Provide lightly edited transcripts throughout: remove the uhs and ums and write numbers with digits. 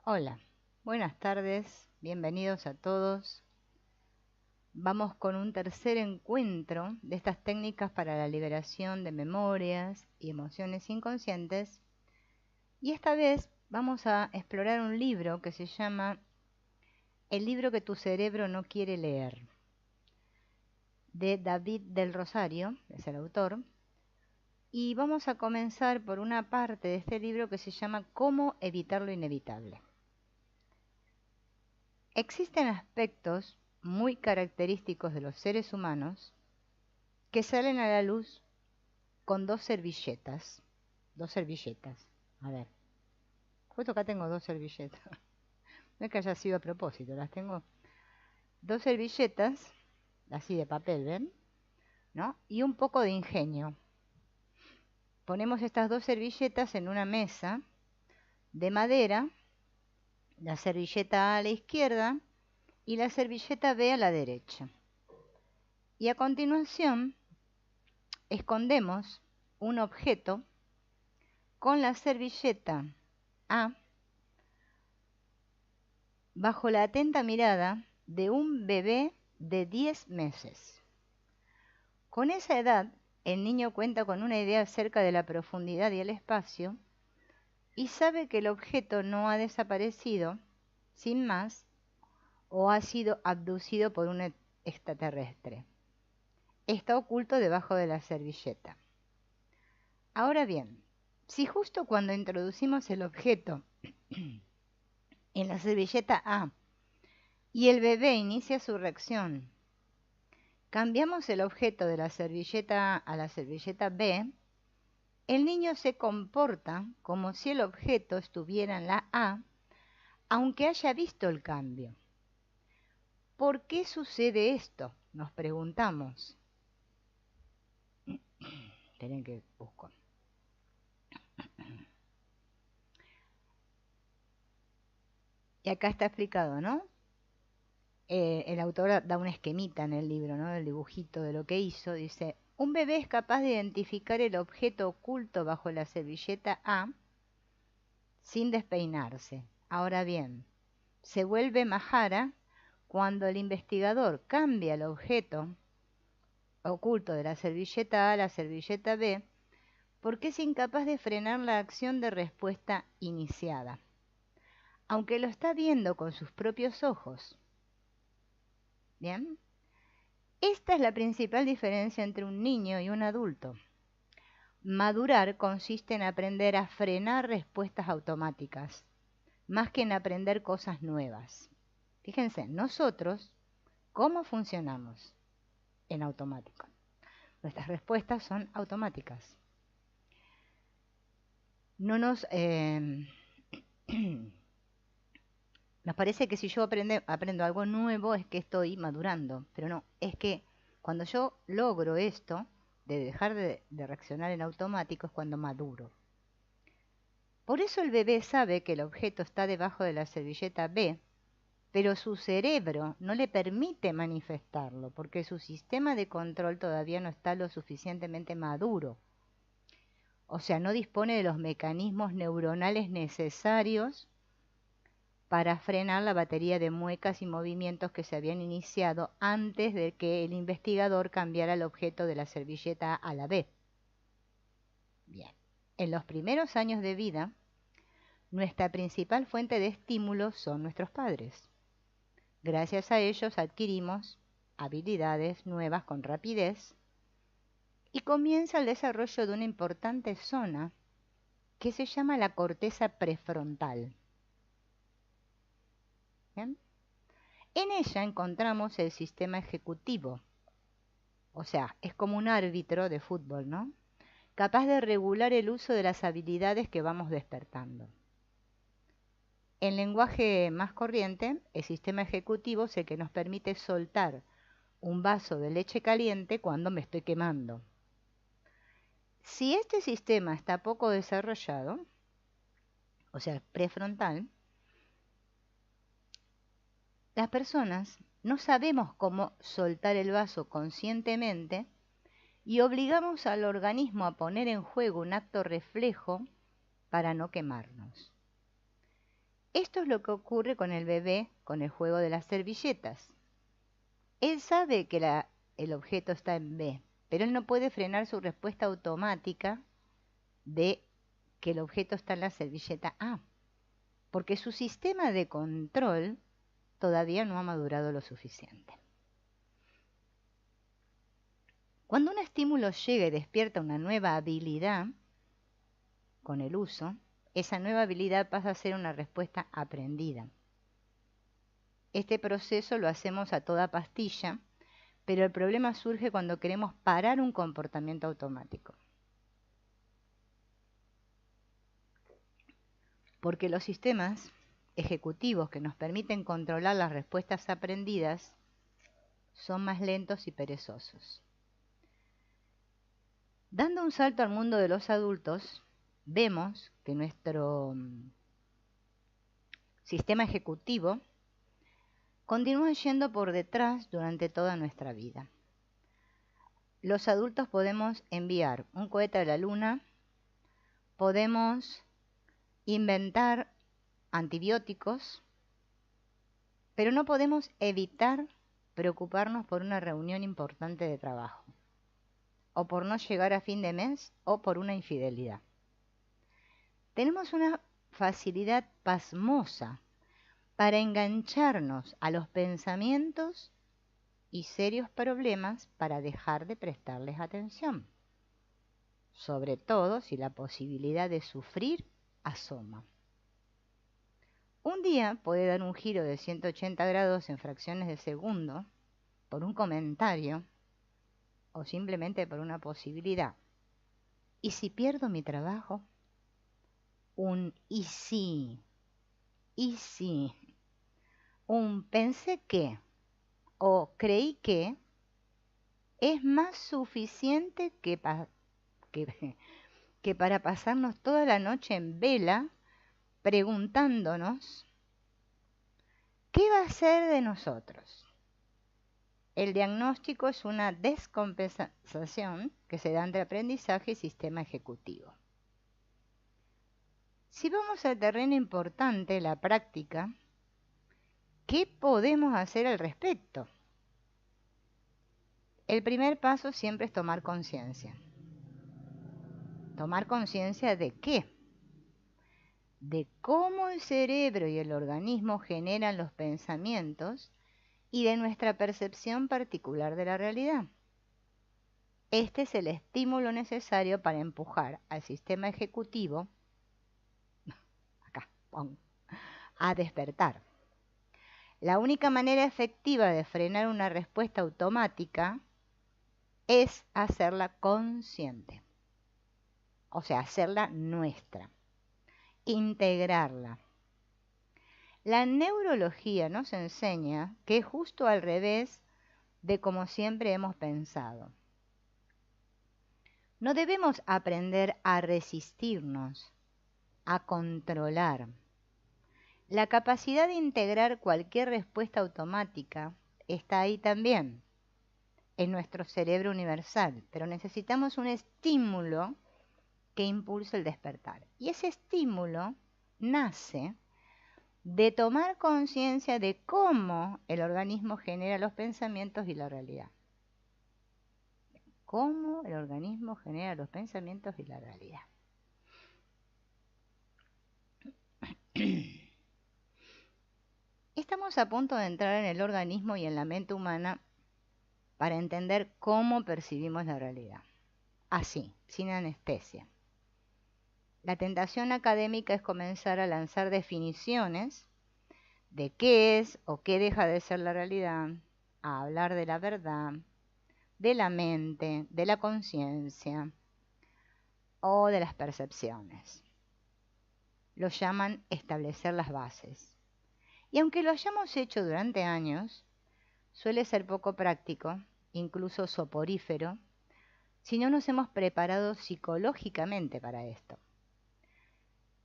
Hola, buenas tardes, bienvenidos a todos. Vamos con un tercer encuentro de estas técnicas para la liberación de memorias y emociones inconscientes. Y esta vez vamos a explorar un libro que se llama El libro que tu cerebro no quiere leer, de David del Rosario, es el autor. Y vamos a comenzar por una parte de este libro que se llama Cómo evitar lo inevitable. Existen aspectos muy característicos de los seres humanos que salen a la luz con dos servilletas. Dos servilletas. A ver. Justo acá tengo dos servilletas. No es que haya sido a propósito, las tengo. Dos servilletas, así de papel, ¿ven? ¿No? Y un poco de ingenio. Ponemos estas dos servilletas en una mesa de madera, la servilleta A a la izquierda y la servilleta B a la derecha. Y a continuación escondemos un objeto con la servilleta A bajo la atenta mirada de un bebé de 10 meses. Con esa edad, el niño cuenta con una idea acerca de la profundidad y el espacio y sabe que el objeto no ha desaparecido sin más o ha sido abducido por un extraterrestre. Está oculto debajo de la servilleta. Ahora bien, si justo cuando introducimos el objeto en la servilleta A y el bebé inicia su reacción, cambiamos el objeto de la servilleta A a la servilleta B, el niño se comporta como si el objeto estuviera en la A, aunque haya visto el cambio. ¿Por qué sucede esto?, nos preguntamos. Esperen que busco. Y acá está explicado, ¿no? El autor da una esquemita en el libro, ¿no? El dibujito de lo que hizo. Dice, un bebé es capaz de identificar el objeto oculto bajo la servilleta A sin despeinarse. Ahora bien, se vuelve majara cuando el investigador cambia el objeto oculto de la servilleta A a la servilleta B porque es incapaz de frenar la acción de respuesta iniciada, aunque lo está viendo con sus propios ojos. ¿Bien? Esta es la principal diferencia entre un niño y un adulto. Madurar consiste en aprender a frenar respuestas automáticas, más que en aprender cosas nuevas. Fíjense, nosotros, ¿cómo funcionamos? En automático. Nuestras respuestas son automáticas. No nos parece que si yo aprendo algo nuevo es que estoy madurando, pero no, es que cuando yo logro esto, de dejar de reaccionar en automático, es cuando maduro. Por eso el bebé sabe que el objeto está debajo de la servilleta B, pero su cerebro no le permite manifestarlo, porque su sistema de control todavía no está lo suficientemente maduro. O sea, no dispone de los mecanismos neuronales necesarios para frenar la batería de muecas y movimientos que se habían iniciado antes de que el investigador cambiara el objeto de la servilleta A a la B. Bien, en los primeros años de vida, nuestra principal fuente de estímulos son nuestros padres. Gracias a ellos adquirimos habilidades nuevas con rapidez y comienza el desarrollo de una importante zona que se llama la corteza prefrontal. ¿Bien? En ella encontramos el sistema ejecutivo, o sea, es como un árbitro de fútbol, ¿no? Capaz de regular el uso de las habilidades que vamos despertando. En lenguaje más corriente, el sistema ejecutivo es el que nos permite soltar un vaso de leche caliente cuando me estoy quemando. Si este sistema está poco desarrollado, o sea, prefrontal, las personas no sabemos cómo soltar el vaso conscientemente y obligamos al organismo a poner en juego un acto reflejo para no quemarnos. Esto es lo que ocurre con el bebé con el juego de las servilletas. Él sabe que el objeto está en B, pero él no puede frenar su respuesta automática de que el objeto está en la servilleta A, porque su sistema de control todavía no ha madurado lo suficiente. Cuando un estímulo llega y despierta una nueva habilidad con el uso, esa nueva habilidad pasa a ser una respuesta aprendida. Este proceso lo hacemos a toda pastilla, pero el problema surge cuando queremos parar un comportamiento automático. Porque los sistemas ejecutivos que nos permiten controlar las respuestas aprendidas son más lentos y perezosos. Dando un salto al mundo de los adultos, vemos que nuestro sistema ejecutivo continúa yendo por detrás durante toda nuestra vida. Los adultos podemos enviar un cohete a la luna, podemos inventar antibióticos, pero no podemos evitar preocuparnos por una reunión importante de trabajo, o por no llegar a fin de mes, o por una infidelidad. Tenemos una facilidad pasmosa para engancharnos a los pensamientos y serios problemas para dejar de prestarles atención, sobre todo si la posibilidad de sufrir asoma. Un día puede dar un giro de 180 grados en fracciones de segundo por un comentario o simplemente por una posibilidad. ¿Y si pierdo mi trabajo? Un y sí, un pensé que o creí que es más suficiente que para pasarnos toda la noche en vela preguntándonos ¿qué va a ser de nosotros? El diagnóstico es una descompensación que se da entre aprendizaje y sistema ejecutivo. Si vamos al terreno importante, la práctica, ¿qué podemos hacer al respecto? El primer paso siempre es tomar conciencia. ¿Tomar conciencia de qué? De cómo el cerebro y el organismo generan los pensamientos y de nuestra percepción particular de la realidad. Este es el estímulo necesario para empujar al sistema ejecutivo a despertar. La única manera efectiva de frenar una respuesta automática es hacerla consciente, o sea, hacerla nuestra, integrarla. La neurología nos enseña que es justo al revés de como siempre hemos pensado. No debemos aprender a resistirnos, a controlar. La capacidad de integrar cualquier respuesta automática está ahí también, en nuestro cerebro universal, pero necesitamos un estímulo que impulse el despertar. Y ese estímulo nace de tomar conciencia de cómo el organismo genera los pensamientos y la realidad. Cómo el organismo genera los pensamientos y la realidad. Estamos a punto de entrar en el organismo y en la mente humana para entender cómo percibimos la realidad. Así, sin anestesia. La tentación académica es comenzar a lanzar definiciones de qué es o qué deja de ser la realidad, a hablar de la verdad, de la mente, de la conciencia o de las percepciones. Lo llaman establecer las bases. Y aunque lo hayamos hecho durante años, suele ser poco práctico, incluso soporífero, si no nos hemos preparado psicológicamente para esto.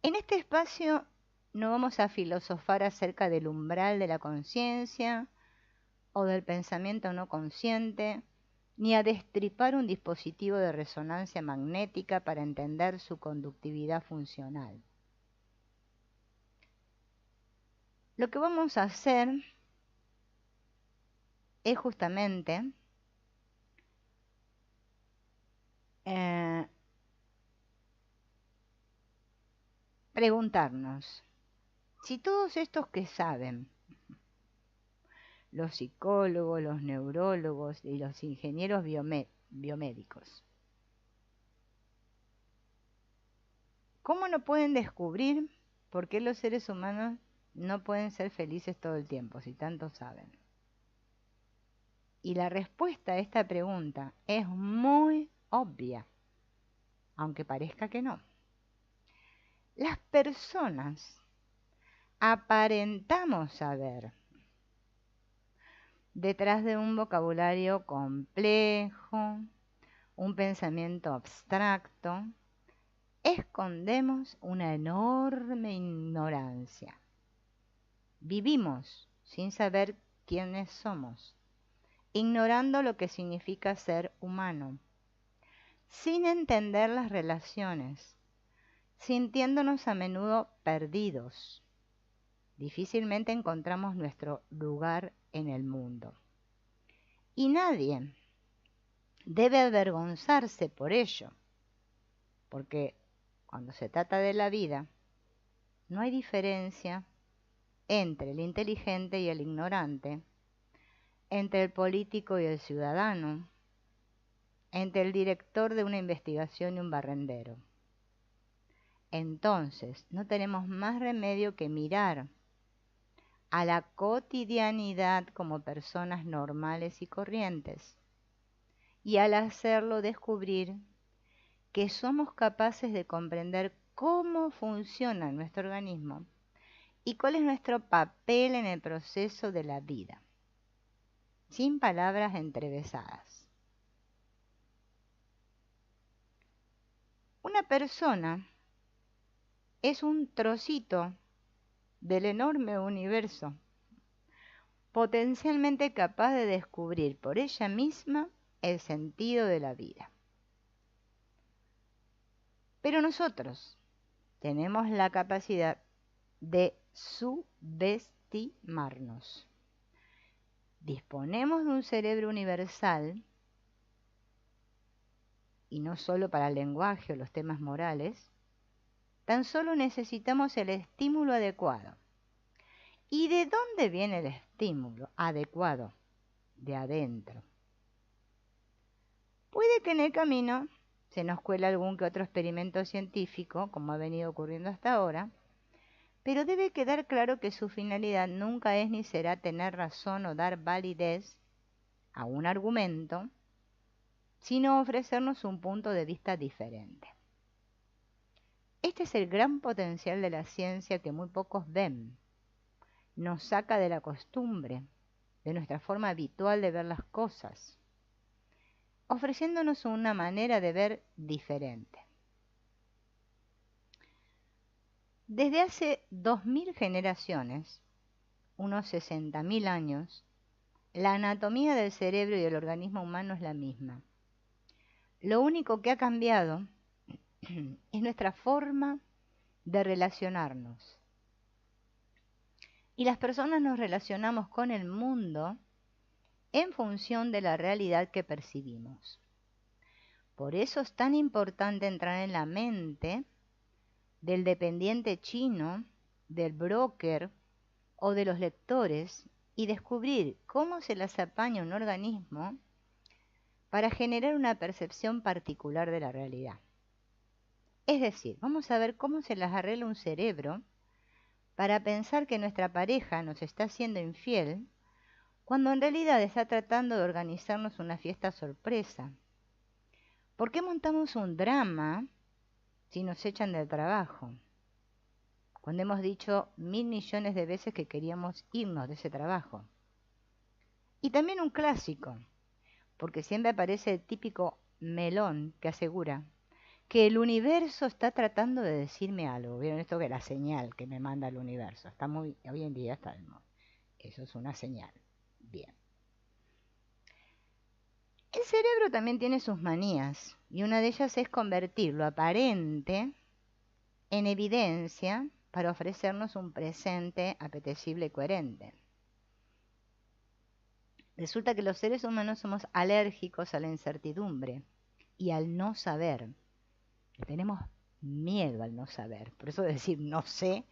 En este espacio no vamos a filosofar acerca del umbral de la conciencia o del pensamiento no consciente, ni a destripar un dispositivo de resonancia magnética para entender su conductividad funcional. lo que vamos a hacer es justamente preguntarnos si todos estos que saben, los psicólogos, los neurólogos y los ingenieros biomédicos, ¿cómo no pueden descubrir por qué los seres humanos no pueden ser felices todo el tiempo si tanto saben? Y la respuesta a esta pregunta es muy obvia, aunque parezca que no. Las personas aparentamos saber, detrás de un vocabulario complejo, un pensamiento abstracto, escondemos una enorme ignorancia. Vivimos sin saber quiénes somos, ignorando lo que significa ser humano, sin entender las relaciones, sintiéndonos a menudo perdidos. Difícilmente encontramos nuestro lugar en el mundo. Y nadie debe avergonzarse por ello, porque cuando se trata de la vida, no hay diferencia entre el inteligente y el ignorante, entre el político y el ciudadano, entre el director de una investigación y un barrendero. Entonces, no tenemos más remedio que mirar a la cotidianidad como personas normales y corrientes, y al hacerlo descubrir que somos capaces de comprender cómo funciona nuestro organismo y cuál es nuestro papel en el proceso de la vida, sin palabras entrevesadas. Una persona es un trocito del enorme universo, potencialmente capaz de descubrir por ella misma el sentido de la vida. Pero nosotros tenemos la capacidad de subestimarnos. Disponemos de un cerebro universal, y no solo para el lenguaje o los temas morales, tan solo necesitamos el estímulo adecuado. ¿Y de dónde viene el estímulo adecuado? De adentro. Puede que en el camino se nos cuele algún que otro experimento científico, como ha venido ocurriendo hasta ahora, pero debe quedar claro que su finalidad nunca es ni será tener razón o dar validez a un argumento, sino ofrecernos un punto de vista diferente. Este es el gran potencial de la ciencia que muy pocos ven. Nos saca de la costumbre, de nuestra forma habitual de ver las cosas, ofreciéndonos una manera de ver diferente. Desde hace 2000 generaciones, unos 60.000 años, la anatomía del cerebro y del organismo humano es la misma. Lo único que ha cambiado es nuestra forma de relacionarnos. Y las personas nos relacionamos con el mundo en función de la realidad que percibimos. Por eso es tan importante entrar en la mente del dependiente chino, del broker o de los lectores y descubrir cómo se las apaña un organismo para generar una percepción particular de la realidad. Es decir, vamos a ver cómo se las arregla un cerebro para pensar que nuestra pareja nos está siendo infiel, cuando en realidad está tratando de organizarnos una fiesta sorpresa. ¿Por qué montamos un drama si nos echan del trabajo? Cuando hemos dicho 1000 millones de veces que queríamos irnos de ese trabajo. Y también un clásico, porque siempre aparece el típico melón que asegura que el universo está tratando de decirme algo. ¿Vieron esto? Que la señal que me manda el universo. Está muy, hoy en día está, eso es una señal. Bien. El cerebro también tiene sus manías, y una de ellas es convertir lo aparente en evidencia para ofrecernos un presente apetecible y coherente. Resulta que los seres humanos somos alérgicos a la incertidumbre y al no saber. Tenemos miedo al no saber. Por eso decir no sé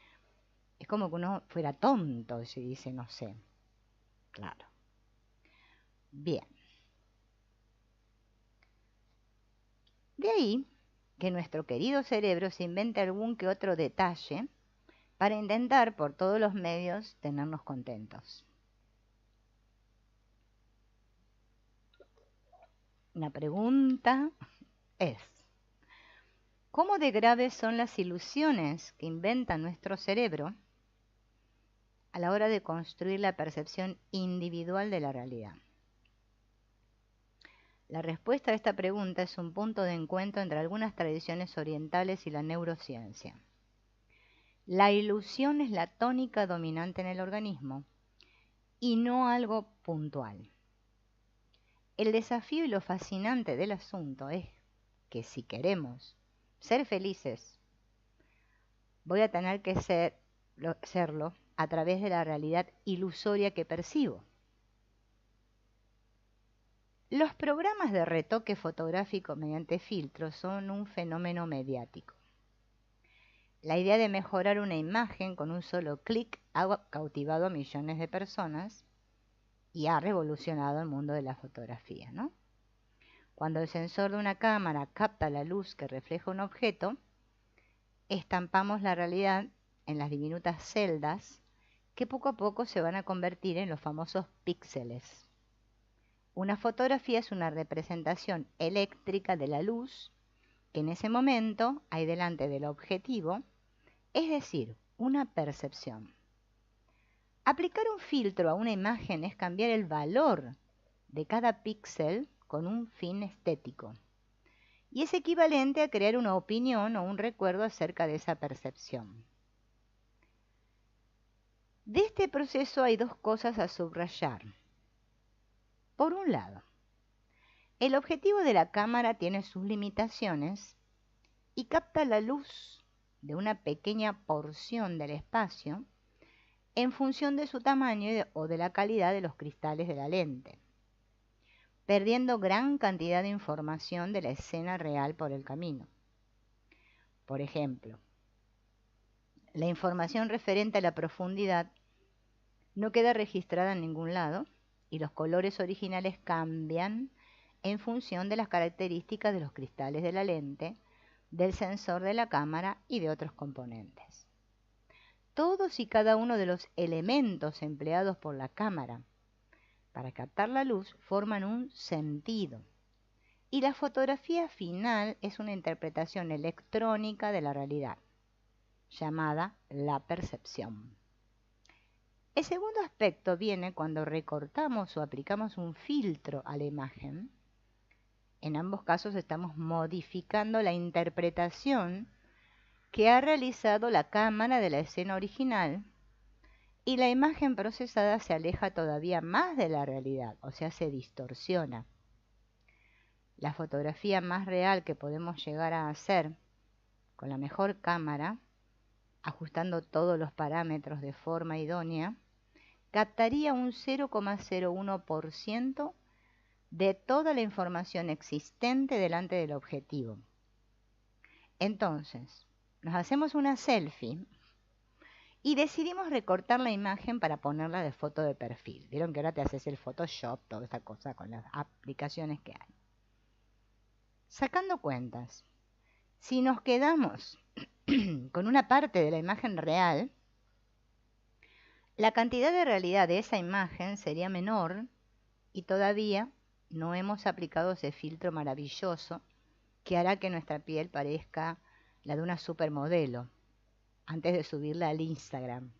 es como que uno fuera tonto si dice no sé. Claro. Bien. De ahí que nuestro querido cerebro se invente algún que otro detalle para intentar por todos los medios tenernos contentos. La pregunta es, ¿cómo de graves son las ilusiones que inventa nuestro cerebro a la hora de construir la percepción individual de la realidad? La respuesta a esta pregunta es un punto de encuentro entre algunas tradiciones orientales y la neurociencia. La ilusión es la tónica dominante en el organismo y no algo puntual. El desafío y lo fascinante del asunto es que si queremos ser felices, voy a tener que serlo a través de la realidad ilusoria que percibo. Los programas de retoque fotográfico mediante filtros son un fenómeno mediático. La idea de mejorar una imagen con un solo clic ha cautivado a millones de personas y ha revolucionado el mundo de la fotografía, ¿no? Cuando el sensor de una cámara capta la luz que refleja un objeto, estampamos la realidad en las diminutas celdas que poco a poco se van a convertir en los famosos píxeles. Una fotografía es una representación eléctrica de la luz que en ese momento hay delante del objetivo, es decir, una percepción. Aplicar un filtro a una imagen es cambiar el valor de cada píxel con un fin estético. Y es equivalente a crear una opinión o un recuerdo acerca de esa percepción. De este proceso hay dos cosas a subrayar. Por un lado, el objetivo de la cámara tiene sus limitaciones y capta la luz de una pequeña porción del espacio en función de su tamaño o de la calidad de los cristales de la lente, perdiendo gran cantidad de información de la escena real por el camino. Por ejemplo, la información referente a la profundidad no queda registrada en ningún lado y los colores originales cambian en función de las características de los cristales de la lente, del sensor de la cámara y de otros componentes. Todos y cada uno de los elementos empleados por la cámara para captar la luz forman un sentido y la fotografía final es una interpretación electrónica de la realidad, llamada la percepción. El segundo aspecto viene cuando recortamos o aplicamos un filtro a la imagen. En ambos casos estamos modificando la interpretación que ha realizado la cámara de la escena original y la imagen procesada se aleja todavía más de la realidad, o sea, se distorsiona. La fotografía más real que podemos llegar a hacer con la mejor cámara, ajustando todos los parámetros de forma idónea, captaría un 0,01% de toda la información existente delante del objetivo. Entonces, nos hacemos una selfie y decidimos recortar la imagen para ponerla de foto de perfil. Vieron que ahora te haces el Photoshop, toda esta cosa con las aplicaciones que hay. Sacando cuentas, si nos quedamos con una parte de la imagen real, la cantidad de realidad de esa imagen sería menor y todavía no hemos aplicado ese filtro maravilloso que hará que nuestra piel parezca la de una supermodelo antes de subirla al Instagram.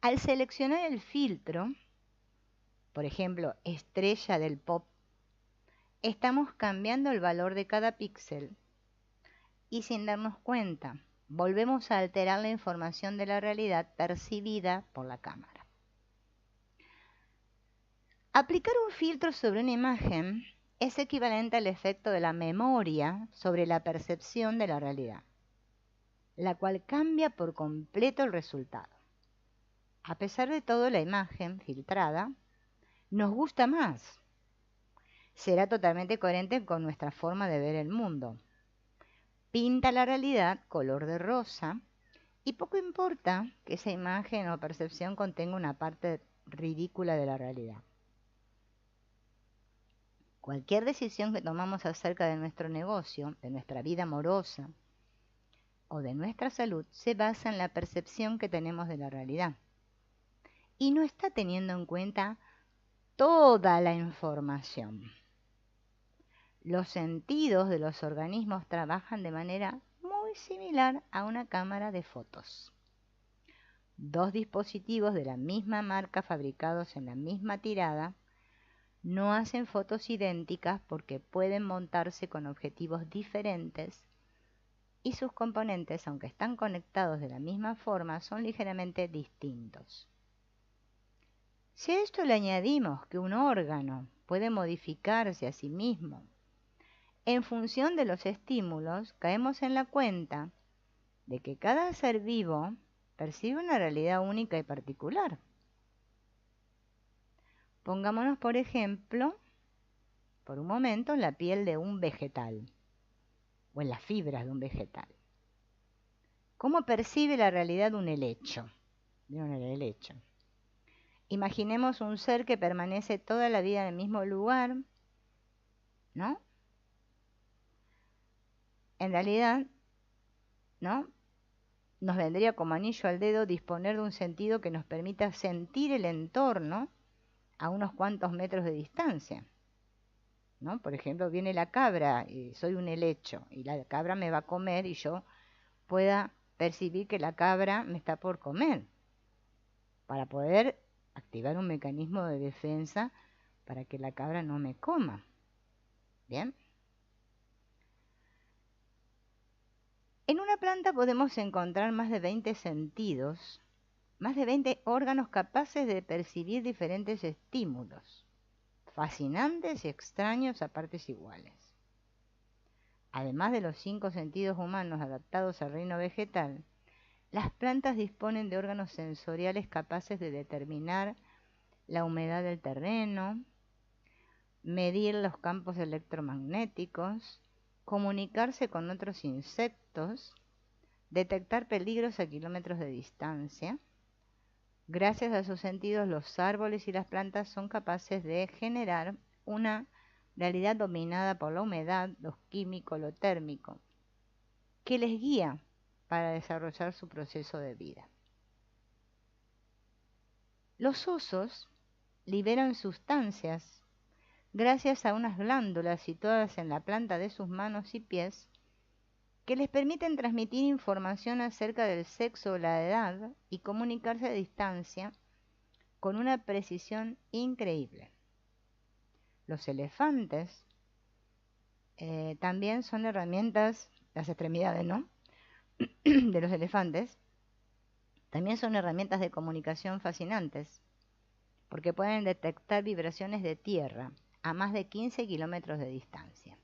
Al seleccionar el filtro, por ejemplo, estrella del pop, estamos cambiando el valor de cada píxel y sin darnos cuenta, volvemos a alterar la información de la realidad percibida por la cámara. Aplicar un filtro sobre una imagen es equivalente al efecto de la memoria sobre la percepción de la realidad. la cual cambia por completo el resultado. A pesar de todo, la imagen filtrada nos gusta más. Será totalmente coherente con nuestra forma de ver el mundo. Pinta la realidad color de rosa y poco importa que esa imagen o percepción contenga una parte ridícula de la realidad. Cualquier decisión que tomamos acerca de nuestro negocio, de nuestra vida amorosa o de nuestra salud se basa en la percepción que tenemos de la realidad y no está teniendo en cuenta toda la información. Los sentidos de los organismos trabajan de manera muy similar a una cámara de fotos. Dos dispositivos de la misma marca fabricados en la misma tirada no hacen fotos idénticas porque pueden montarse con objetivos diferentes y sus componentes, aunque están conectados de la misma forma, son ligeramente distintos. Si a esto le añadimos que un órgano puede modificarse a sí mismo en función de los estímulos, caemos en la cuenta de que cada ser vivo percibe una realidad única y particular. Pongámonos, por ejemplo, por un momento, en la piel de un vegetal o en las fibras de un vegetal. ¿Cómo percibe la realidad un helecho? ¿Vieron el helecho? Imaginemos un ser que permanece toda la vida en el mismo lugar, ¿no? En realidad, ¿no? Nos vendría como anillo al dedo disponer de un sentido que nos permita sentir el entorno a unos cuantos metros de distancia, ¿no? Por ejemplo, viene la cabra y soy un helecho y la cabra me va a comer y yo pueda percibir que la cabra me está por comer, para poder activar un mecanismo de defensa para que la cabra no me coma. ¿Bien? En una planta podemos encontrar más de 20 sentidos, más de 20 órganos capaces de percibir diferentes estímulos, fascinantes y extraños a partes iguales. Además de los 5 sentidos humanos adaptados al reino vegetal, las plantas disponen de órganos sensoriales capaces de determinar la humedad del terreno, medir los campos electromagnéticos, comunicarse con otros insectos, detectar peligros a kilómetros de distancia. Gracias a sus sentidos, los árboles y las plantas son capaces de generar una realidad dominada por la humedad, lo químico, lo térmico, que les guía para desarrollar su proceso de vida. Los osos liberan sustancias gracias a unas glándulas situadas en la planta de sus manos y pies que les permiten transmitir información acerca del sexo o la edad y comunicarse a distancia con una precisión increíble. Los elefantes también son herramientas, las extremidades, ¿no? de los elefantes, también son herramientas de comunicación fascinantes, porque pueden detectar vibraciones de tierra a más de 15 kilómetros de distancia.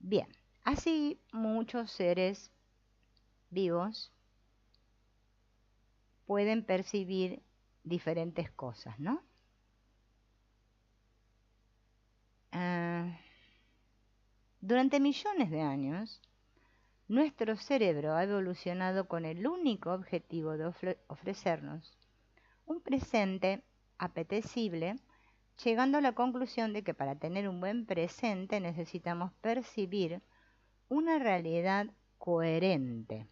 Bien, así muchos seres vivos pueden percibir diferentes cosas, ¿no? Durante millones de años, nuestro cerebro ha evolucionado con el único objetivo de ofrecernos un presente apetecible, llegando a la conclusión de que para tener un buen presente necesitamos percibir una realidad coherente.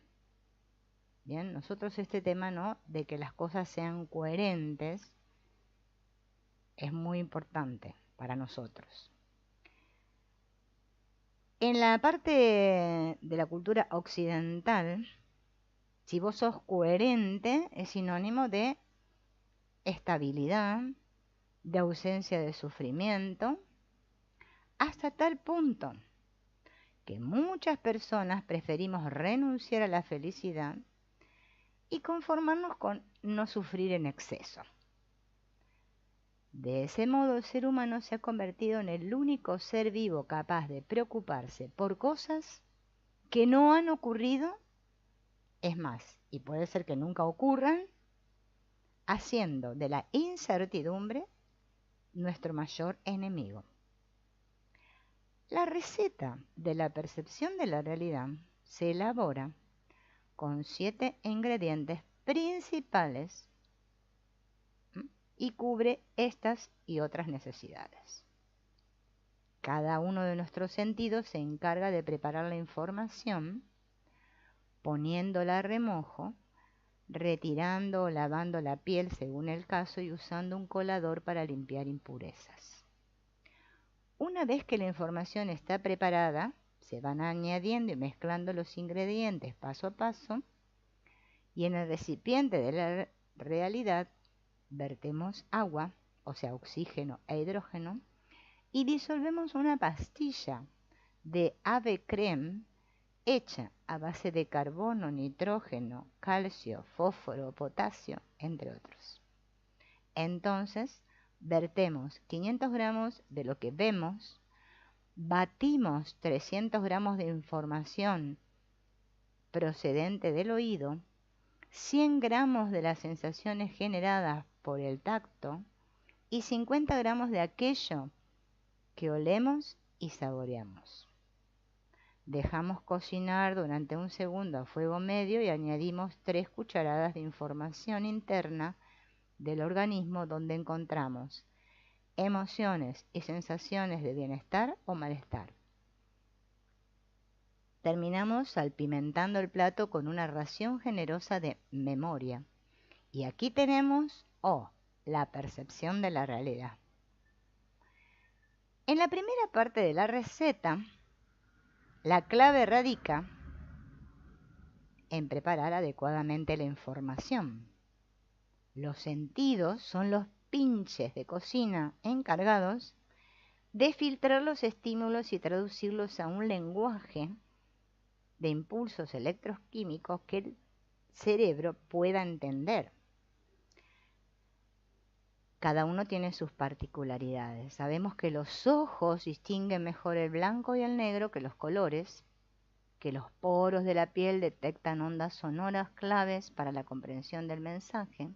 Bien, nosotros este tema, ¿no?, de que las cosas sean coherentes es muy importante para nosotros. En la parte de la cultura occidental, si vos sos coherente, es sinónimo de estabilidad, de ausencia de sufrimiento, hasta tal punto que muchas personas preferimos renunciar a la felicidad y conformarnos con no sufrir en exceso. De ese modo, el ser humano se ha convertido en el único ser vivo capaz de preocuparse por cosas que no han ocurrido Es más, y puede ser que nunca ocurran, haciendo de la incertidumbre nuestro mayor enemigo. La receta de la percepción de la realidad se elabora con 7 ingredientes principales y cubre estas y otras necesidades. Cada uno de nuestros sentidos se encarga de preparar la información, poniéndola a remojo, retirando o lavando la piel según el caso y usando un colador para limpiar impurezas. Una vez que la información está preparada, se van añadiendo y mezclando los ingredientes paso a paso y en el recipiente de la realidad vertemos agua, o sea, oxígeno e hidrógeno, y disolvemos una pastilla de ave creme hecha a base de carbono, nitrógeno, calcio, fósforo, potasio, entre otros. Entonces, vertemos 500 gramos de lo que vemos, batimos 300 gramos de información procedente del oído, 100 gramos de las sensaciones generadas por el tacto y 50 gramos de aquello que olemos y saboreamos. Dejamos cocinar durante un segundo a fuego medio y añadimos 3 cucharadas de información interna del organismo donde encontramos emociones y sensaciones de bienestar o malestar. Terminamos salpimentando el plato con una ración generosa de memoria. Y aquí tenemos la percepción de la realidad. En la primera parte de la receta, la clave radica en preparar adecuadamente la información. Los sentidos son los pinches de cocina encargados de filtrar los estímulos y traducirlos a un lenguaje de impulsos electroquímicos que el cerebro pueda entender. Cada uno tiene sus particularidades. Sabemos que los ojos distinguen mejor el blanco y el negro que los colores, que los poros de la piel detectan ondas sonoras claves para la comprensión del mensaje,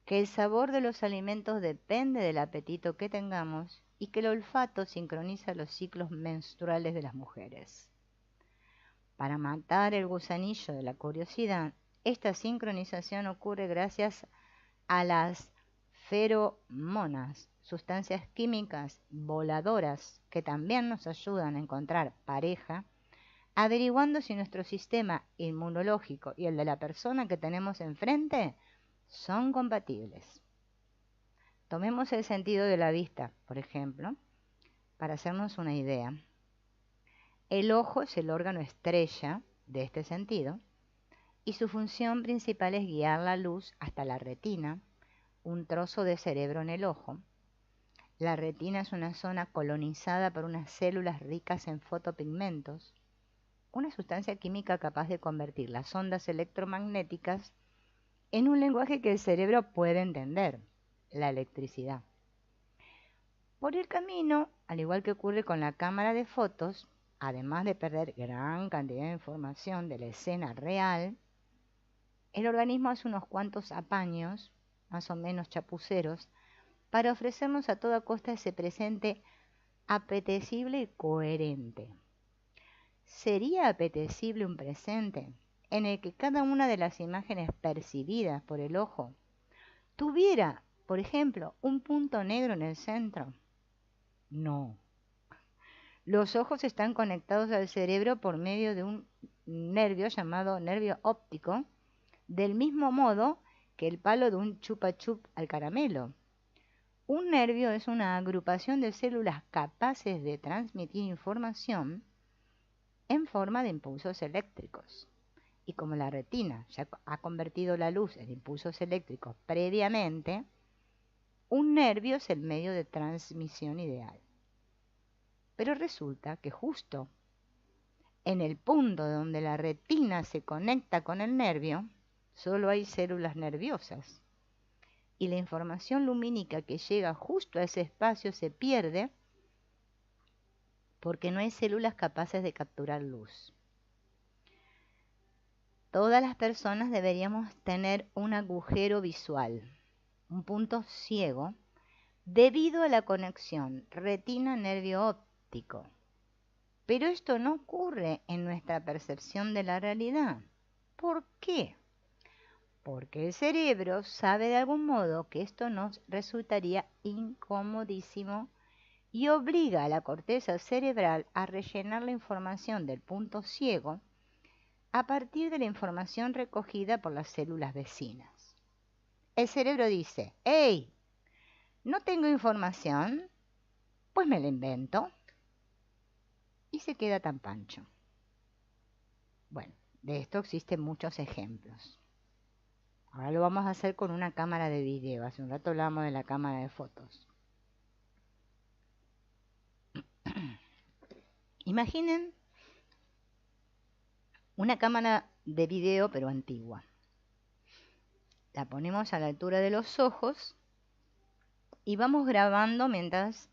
que el sabor de los alimentos depende del apetito que tengamos y que el olfato sincroniza los ciclos menstruales de las mujeres. Para matar el gusanillo de la curiosidad, esta sincronización ocurre gracias a las feromonas, sustancias químicas voladoras que también nos ayudan a encontrar pareja, averiguando si nuestro sistema inmunológico y el de la persona que tenemos enfrente son compatibles. Tomemos el sentido de la vista, por ejemplo, para hacernos una idea. El ojo es el órgano estrella de este sentido y su función principal es guiar la luz hasta la retina, un trozo de cerebro en el ojo. La retina es una zona colonizada por unas células ricas en fotopigmentos, una sustancia química capaz de convertir las ondas electromagnéticas en un lenguaje que el cerebro puede entender, la electricidad. Por el camino, al igual que ocurre con la cámara de fotos, además de perder gran cantidad de información de la escena real, el organismo hace unos cuantos apaños, más o menos chapuceros, para ofrecernos a toda costa ese presente apetecible y coherente. ¿Sería apetecible un presente en el que cada una de las imágenes percibidas por el ojo tuviera, por ejemplo, un punto negro en el centro? No. Los ojos están conectados al cerebro por medio de un nervio llamado nervio óptico, del mismo modo que el palo de un chupa chup al caramelo. Un nervio es una agrupación de células capaces de transmitir información en forma de impulsos eléctricos. Y como la retina ya ha convertido la luz en impulsos eléctricos previamente, un nervio es el medio de transmisión ideal. Pero resulta que justo en el punto donde la retina se conecta con el nervio, solo hay células nerviosas. Y la información lumínica que llega justo a ese espacio se pierde porque no hay células capaces de capturar luz. todas las personas deberíamos tener un agujero visual, un punto ciego, debido a la conexión retina-nervio óptico. Pero esto no ocurre en nuestra percepción de la realidad. ¿Por qué? Porque el cerebro sabe de algún modo que esto nos resultaría incomodísimo y obliga a la corteza cerebral a rellenar la información del punto ciego a partir de la información recogida por las células vecinas. El cerebro dice: ¡hey! ¿No tengo información? Pues me la invento. Y se queda tan pancho. Bueno, de esto existen muchos ejemplos. Ahora lo vamos a hacer con una cámara de video. Hace un rato hablamos de la cámara de fotos. Imaginen una cámara de video pero antigua. La ponemos a la altura de los ojos y vamos grabando mientras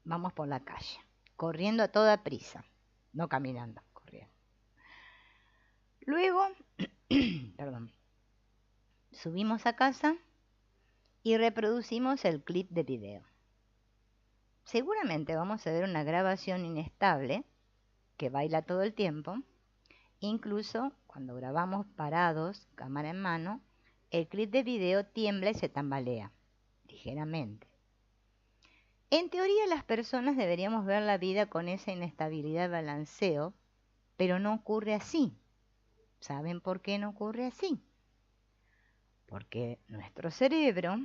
vamos por la calle, corriendo a toda prisa, no caminando, corriendo. Luego, perdón, subimos a casa y reproducimos el clip de video. Seguramente vamos a ver una grabación inestable que baila todo el tiempo. Incluso cuando grabamos parados, cámara en mano, el clip de video tiembla y se tambalea ligeramente. En teoría, las personas deberíamos ver la vida con esa inestabilidad de balanceo, pero no ocurre así. ¿Saben por qué no ocurre así? Porque nuestro cerebro,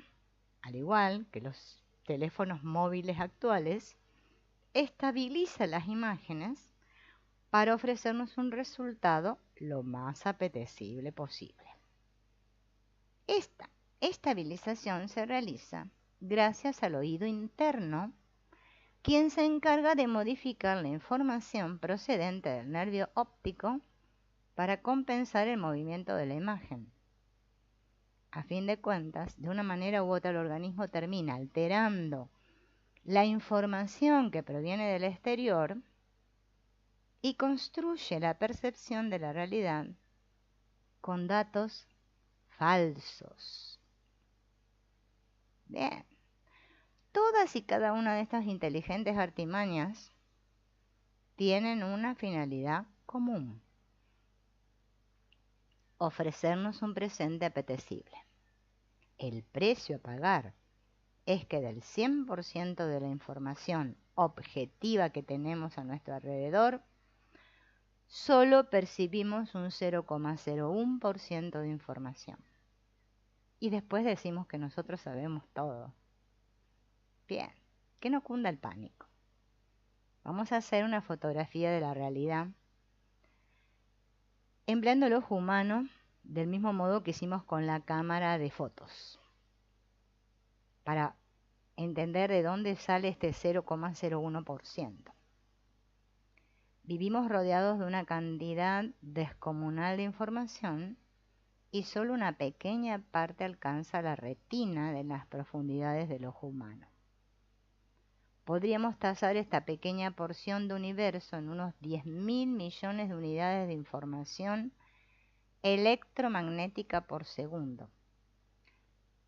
al igual que los teléfonos móviles actuales, estabiliza las imágenes para ofrecernos un resultado lo más apetecible posible. Esta estabilización se realiza gracias al oído interno, quien se encarga de modificar la información procedente del nervio óptico para compensar el movimiento de la imagen. A fin de cuentas, de una manera u otra el organismo termina alterando la información que proviene del exterior y construye la percepción de la realidad con datos falsos. Bien, todas y cada una de estas inteligentes artimañas tienen una finalidad común: ofrecernos un presente apetecible. El precio a pagar es que del 100% de la información objetiva que tenemos a nuestro alrededor, solo percibimos un 0,01% de información. Y después decimos que nosotros sabemos todo. Bien, que no cunda el pánico. Vamos a hacer una fotografía de la realidad empleando el ojo humano del mismo modo que hicimos con la cámara de fotos, para entender de dónde sale este 0,01%. Vivimos rodeados de una cantidad descomunal de información y solo una pequeña parte alcanza la retina de las profundidades del ojo humano. Podríamos tasar esta pequeña porción de universo en unos 10.000 millones de unidades de información electromagnética por segundo.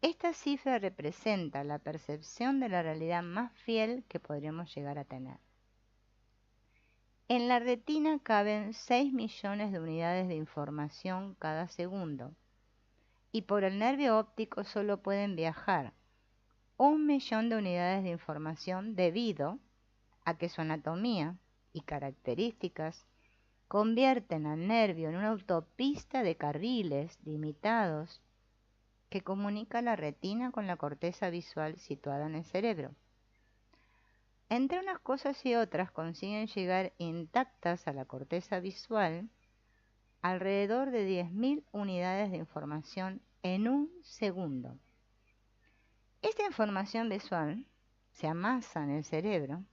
Esta cifra representa la percepción de la realidad más fiel que podríamos llegar a tener. En la retina caben 6 millones de unidades de información cada segundo, y por el nervio óptico solo pueden viajar 1 millón de unidades de información debido a que su anatomía y características convierten al nervio en una autopista de carriles limitados que comunica la retina con la corteza visual situada en el cerebro. Entre unas cosas y otras consiguen llegar intactas a la corteza visual alrededor de 10.000 unidades de información en un segundo. Esta información visual se amasa en el cerebro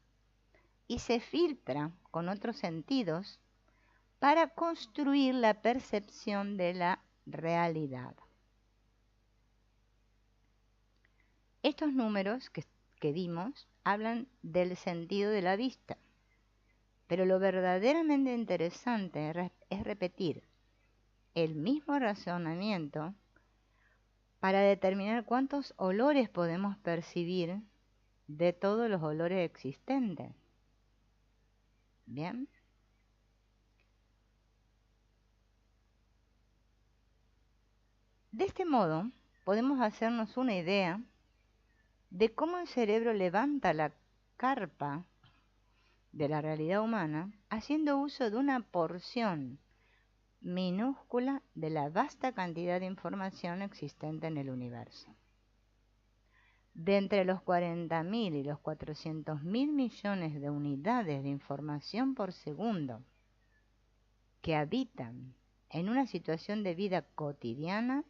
y se filtra con otros sentidos para construir la percepción de la realidad. Estos números que dimos hablan del sentido de la vista, pero lo verdaderamente interesante es repetir el mismo razonamiento para determinar cuántos olores podemos percibir de todos los olores existentes. ¿Bien? De este modo, podemos hacernos una idea de cómo el cerebro levanta la carpa de la realidad humana haciendo uso de una porción minúscula de la vasta cantidad de información existente en el universo. De entre los 40.000 y los 400.000 millones de unidades de información por segundo que habitan en una situación de vida cotidiana,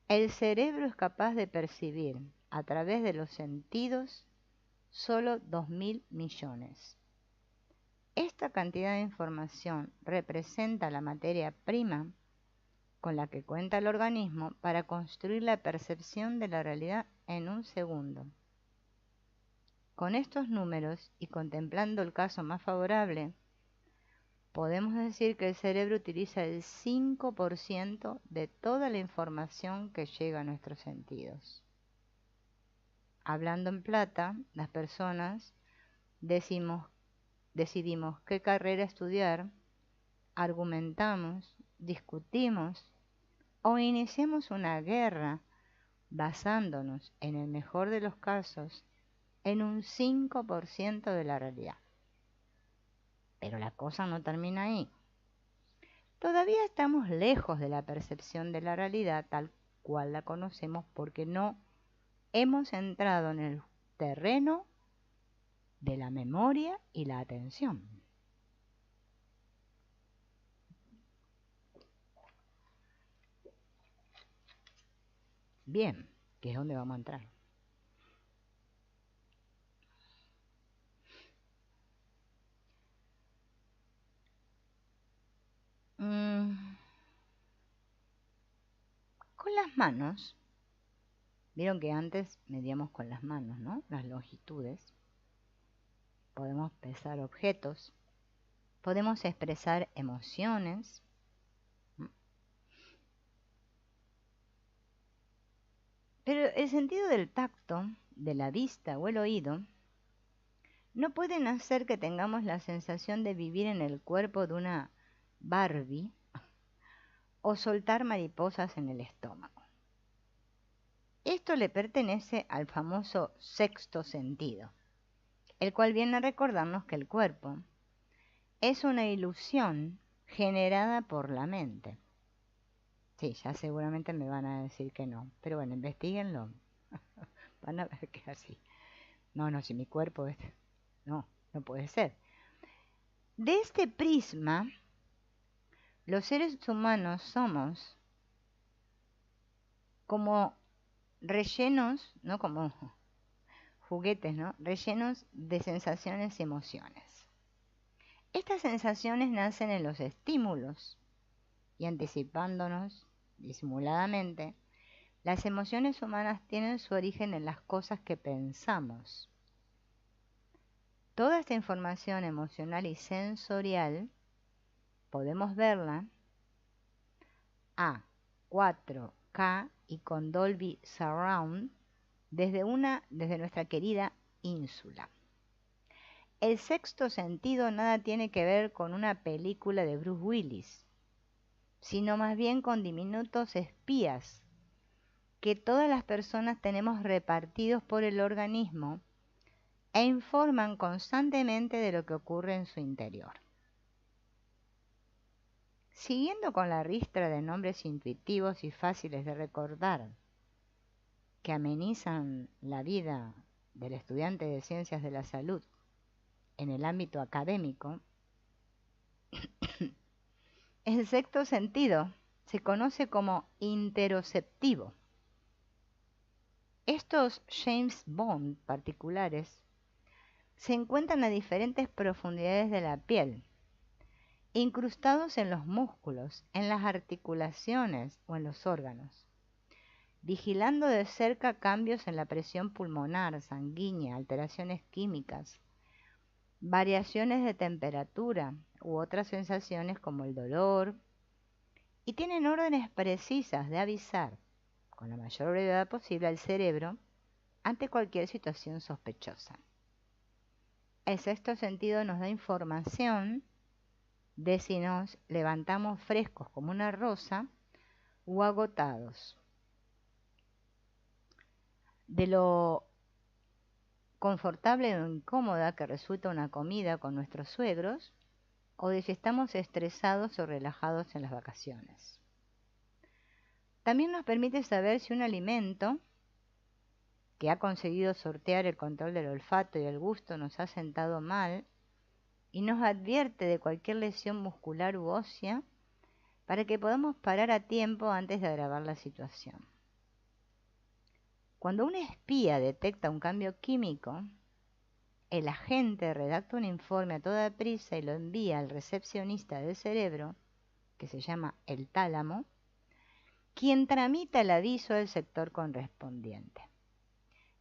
el cerebro es capaz de percibir a través de los sentidos solo 2.000 millones. Esta cantidad de información representa la materia prima con la que cuenta el organismo para construir la percepción de la realidad en un segundo. Con estos números y contemplando el caso más favorable, podemos decir que el cerebro utiliza el 5% de toda la información que llega a nuestros sentidos. Hablando en plata, las personas decidimos qué carrera estudiar, argumentamos, discutimos o iniciemos una guerra basándonos, en el mejor de los casos, en un 5% de la realidad. Pero la cosa no termina ahí. Todavía estamos lejos de la percepción de la realidad tal cual la conocemos porque no hemos entrado en el terreno de la memoria y la atención. Bien, que es donde vamos a entrar. Con las manos, vieron que antes medíamos con las manos, ¿no? Las longitudes. Podemos pesar objetos, podemos expresar emociones. Pero el sentido del tacto, de la vista o el oído, no pueden hacer que tengamos la sensación de vivir en el cuerpo de una Barbie o soltar mariposas en el estómago. Esto le pertenece al famoso sexto sentido, el cual viene a recordarnos que el cuerpo es una ilusión generada por la mente. Sí, ya seguramente me van a decir que no, pero bueno, investiguenlo. Van a ver que es así. No, si mi cuerpo es... No puede ser. De este prisma, los seres humanos somos como rellenos, no como juguetes, ¿no? Rellenos de sensaciones y emociones. Estas sensaciones nacen en los estímulos y anticipándonos disimuladamente, las emociones humanas tienen su origen en las cosas que pensamos. Toda esta información emocional y sensorial podemos verla a 4K y con Dolby Surround desde nuestra querida ínsula. El sexto sentido nada tiene que ver con una película de Bruce Willis, sino más bien con diminutos espías que todas las personas tenemos repartidos por el organismo e informan constantemente de lo que ocurre en su interior. Siguiendo con la ristra de nombres intuitivos y fáciles de recordar que amenizan la vida del estudiante de ciencias de la salud en el ámbito académico, el sexto sentido se conoce como interoceptivo. Estos James Bond particulares se encuentran a diferentes profundidades de la piel, incrustados en los músculos, en las articulaciones o en los órganos, vigilando de cerca cambios en la presión pulmonar, sanguínea, alteraciones químicas, variaciones de temperatura u otras sensaciones como el dolor, y tienen órdenes precisas de avisar con la mayor brevedad posible al cerebro ante cualquier situación sospechosa. El sexto sentido nos da información de si nos levantamos frescos como una rosa o agotados, de lo confortable o incómoda que resulta una comida con nuestros suegros, o de si estamos estresados o relajados en las vacaciones. También nos permite saber si un alimento que ha conseguido sortear el control del olfato y el gusto nos ha sentado mal, y nos advierte de cualquier lesión muscular u ósea para que podamos parar a tiempo antes de agravar la situación. Cuando un espía detecta un cambio químico, el agente redacta un informe a toda prisa y lo envía al recepcionista del cerebro, que se llama el tálamo, quien tramita el aviso al sector correspondiente.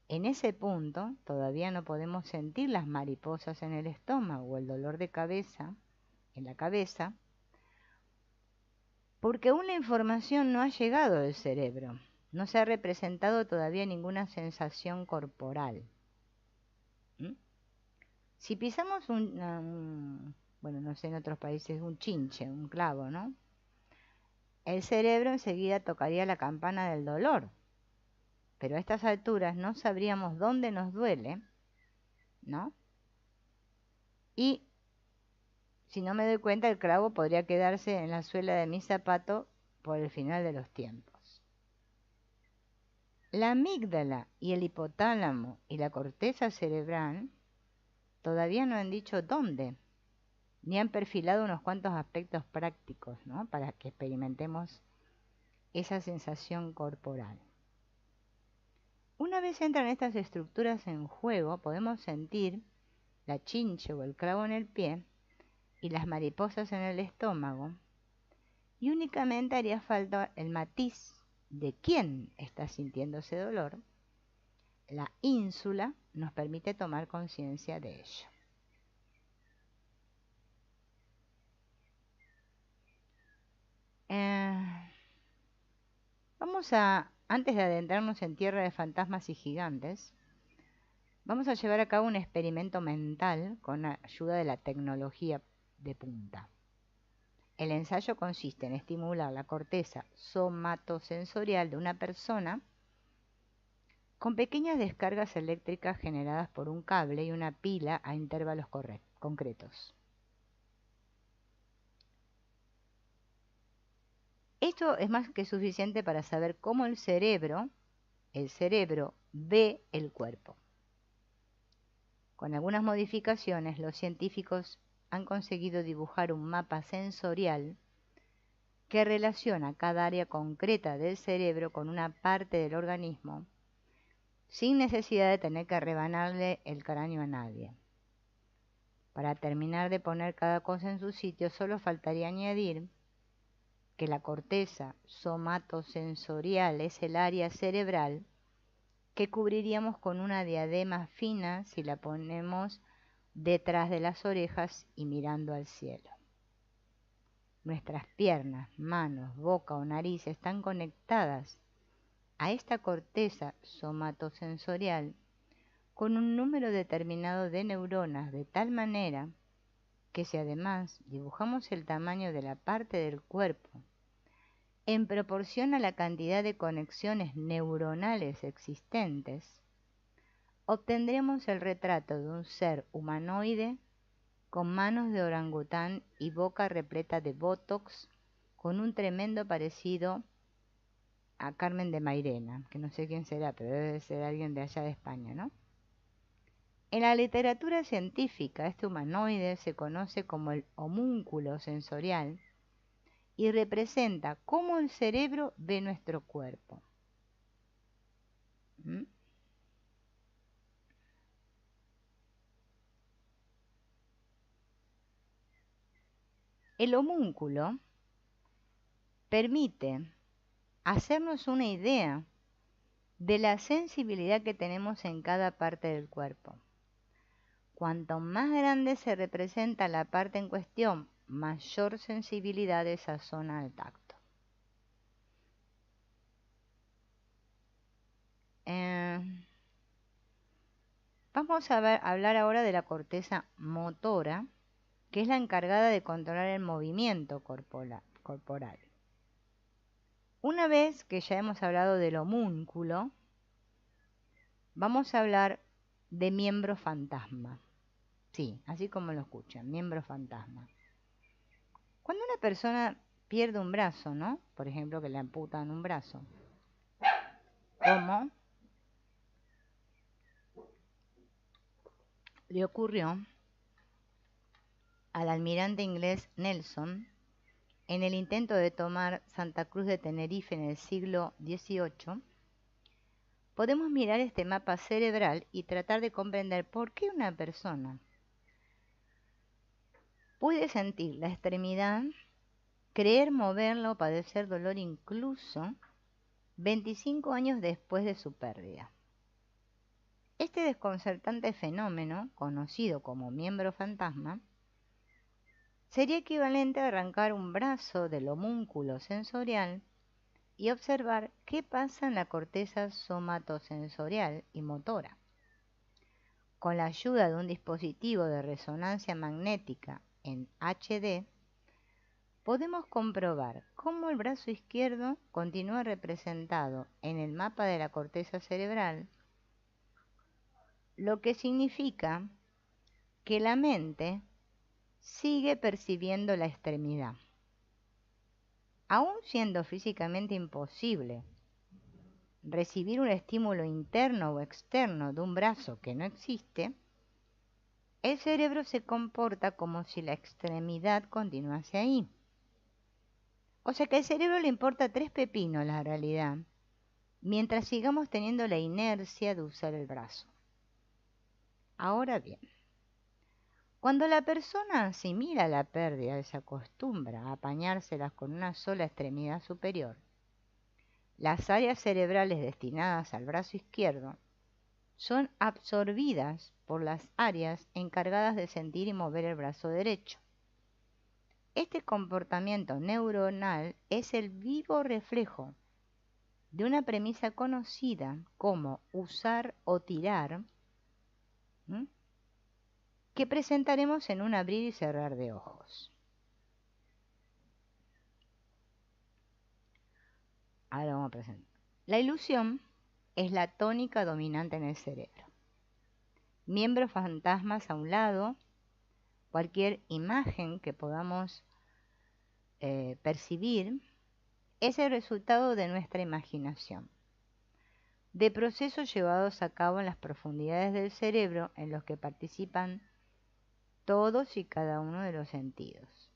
En ese punto todavía no podemos sentir las mariposas en el estómago o el dolor de cabeza en la cabeza, porque aún la información no ha llegado al cerebro, no se ha representado todavía ninguna sensación corporal. Si pisamos bueno, no sé, en otros países, un chinche, un clavo, ¿no? El cerebro enseguida tocaría la campana del dolor, pero a estas alturas no sabríamos dónde nos duele, ¿no? Y si no me doy cuenta, el clavo podría quedarse en la suela de mi zapato por el final de los tiempos. La amígdala y el hipotálamo y la corteza cerebral todavía no han dicho dónde, ni han perfilado unos cuantos aspectos prácticos, ¿no?, para que experimentemos esa sensación corporal. Una vez entran estas estructuras en juego, podemos sentir la chinche o el clavo en el pie y las mariposas en el estómago, y únicamente haría falta el matiz de quién está sintiendo ese dolor. La ínsula nos permite tomar conciencia de ello. Antes de adentrarnos en tierra de fantasmas y gigantes, vamos a llevar a cabo un experimento mental con la ayuda de la tecnología de punta. El ensayo consiste en estimular la corteza somatosensorial de una persona con pequeñas descargas eléctricas generadas por un cable y una pila a intervalos concretos. Esto es más que suficiente para saber cómo el cerebro ve el cuerpo. Con algunas modificaciones, los científicos han conseguido dibujar un mapa sensorial que relaciona cada área concreta del cerebro con una parte del organismo, sin necesidad de tener que rebanarle el cráneo a nadie. Para terminar de poner cada cosa en su sitio, solo faltaría añadir que la corteza somatosensorial es el área cerebral que cubriríamos con una diadema fina si la ponemos detrás de las orejas y mirando al cielo. Nuestras piernas, manos, boca o nariz están conectadas a esta corteza somatosensorial con un número determinado de neuronas, de tal manera que si además dibujamos el tamaño de la parte del cuerpo en proporción a la cantidad de conexiones neuronales existentes, obtendremos el retrato de un ser humanoide con manos de orangután y boca repleta de botox, con un tremendo parecido a Carmen de Mairena, que no sé quién será, pero debe ser alguien de allá de España, ¿no? En la literatura científica, este humanoide se conoce como el homúnculo sensorial y representa cómo el cerebro ve nuestro cuerpo. ¿Mm? El homúnculo permite hacernos una idea de la sensibilidad que tenemos en cada parte del cuerpo. Cuanto más grande se representa la parte en cuestión, mayor sensibilidad de esa zona al tacto. Eh, Vamos a hablar ahora de la corteza motora, que es la encargada de controlar el movimiento corporal. Una vez que ya hemos hablado del homúnculo, vamos a hablar de miembro fantasma. Sí, así como lo escuchan, miembro fantasma. Cuando una persona pierde un brazo, ¿no? Por ejemplo, que le amputan un brazo. ¿Cómo le ocurrió al almirante inglés Nelson en el intento de tomar Santa Cruz de Tenerife en el siglo XVIII? Podemos mirar este mapa cerebral y tratar de comprender por qué una persona puede sentir la extremidad, creer moverla o padecer dolor incluso 25 años después de su pérdida. Este desconcertante fenómeno, conocido como miembro fantasma, sería equivalente a arrancar un brazo del homúnculo sensorial y observar qué pasa en la corteza somatosensorial y motora. Con la ayuda de un dispositivo de resonancia magnética en HD, podemos comprobar cómo el brazo izquierdo continúa representado en el mapa de la corteza cerebral, lo que significa que la mente sigue percibiendo la extremidad. Aún siendo físicamente imposible recibir un estímulo interno o externo de un brazo que no existe, el cerebro se comporta como si la extremidad continuase ahí. O sea que al cerebro le importa tres pepinos la realidad, mientras sigamos teniendo la inercia de usar el brazo. Ahora bien, cuando la persona asimila la pérdida y se acostumbra a apañárselas con una sola extremidad superior, las áreas cerebrales destinadas al brazo izquierdo son absorbidas por las áreas encargadas de sentir y mover el brazo derecho. Este comportamiento neuronal es el vivo reflejo de una premisa conocida como usar o tirar, que presentaremos en un abrir y cerrar de ojos. Ahora vamos a presentar. La ilusión es la tónica dominante en el cerebro. Miembros fantasmas a un lado, cualquier imagen que podamos percibir es el resultado de nuestra imaginación, de procesos llevados a cabo en las profundidades del cerebro en los que participan todos y cada uno de los sentidos,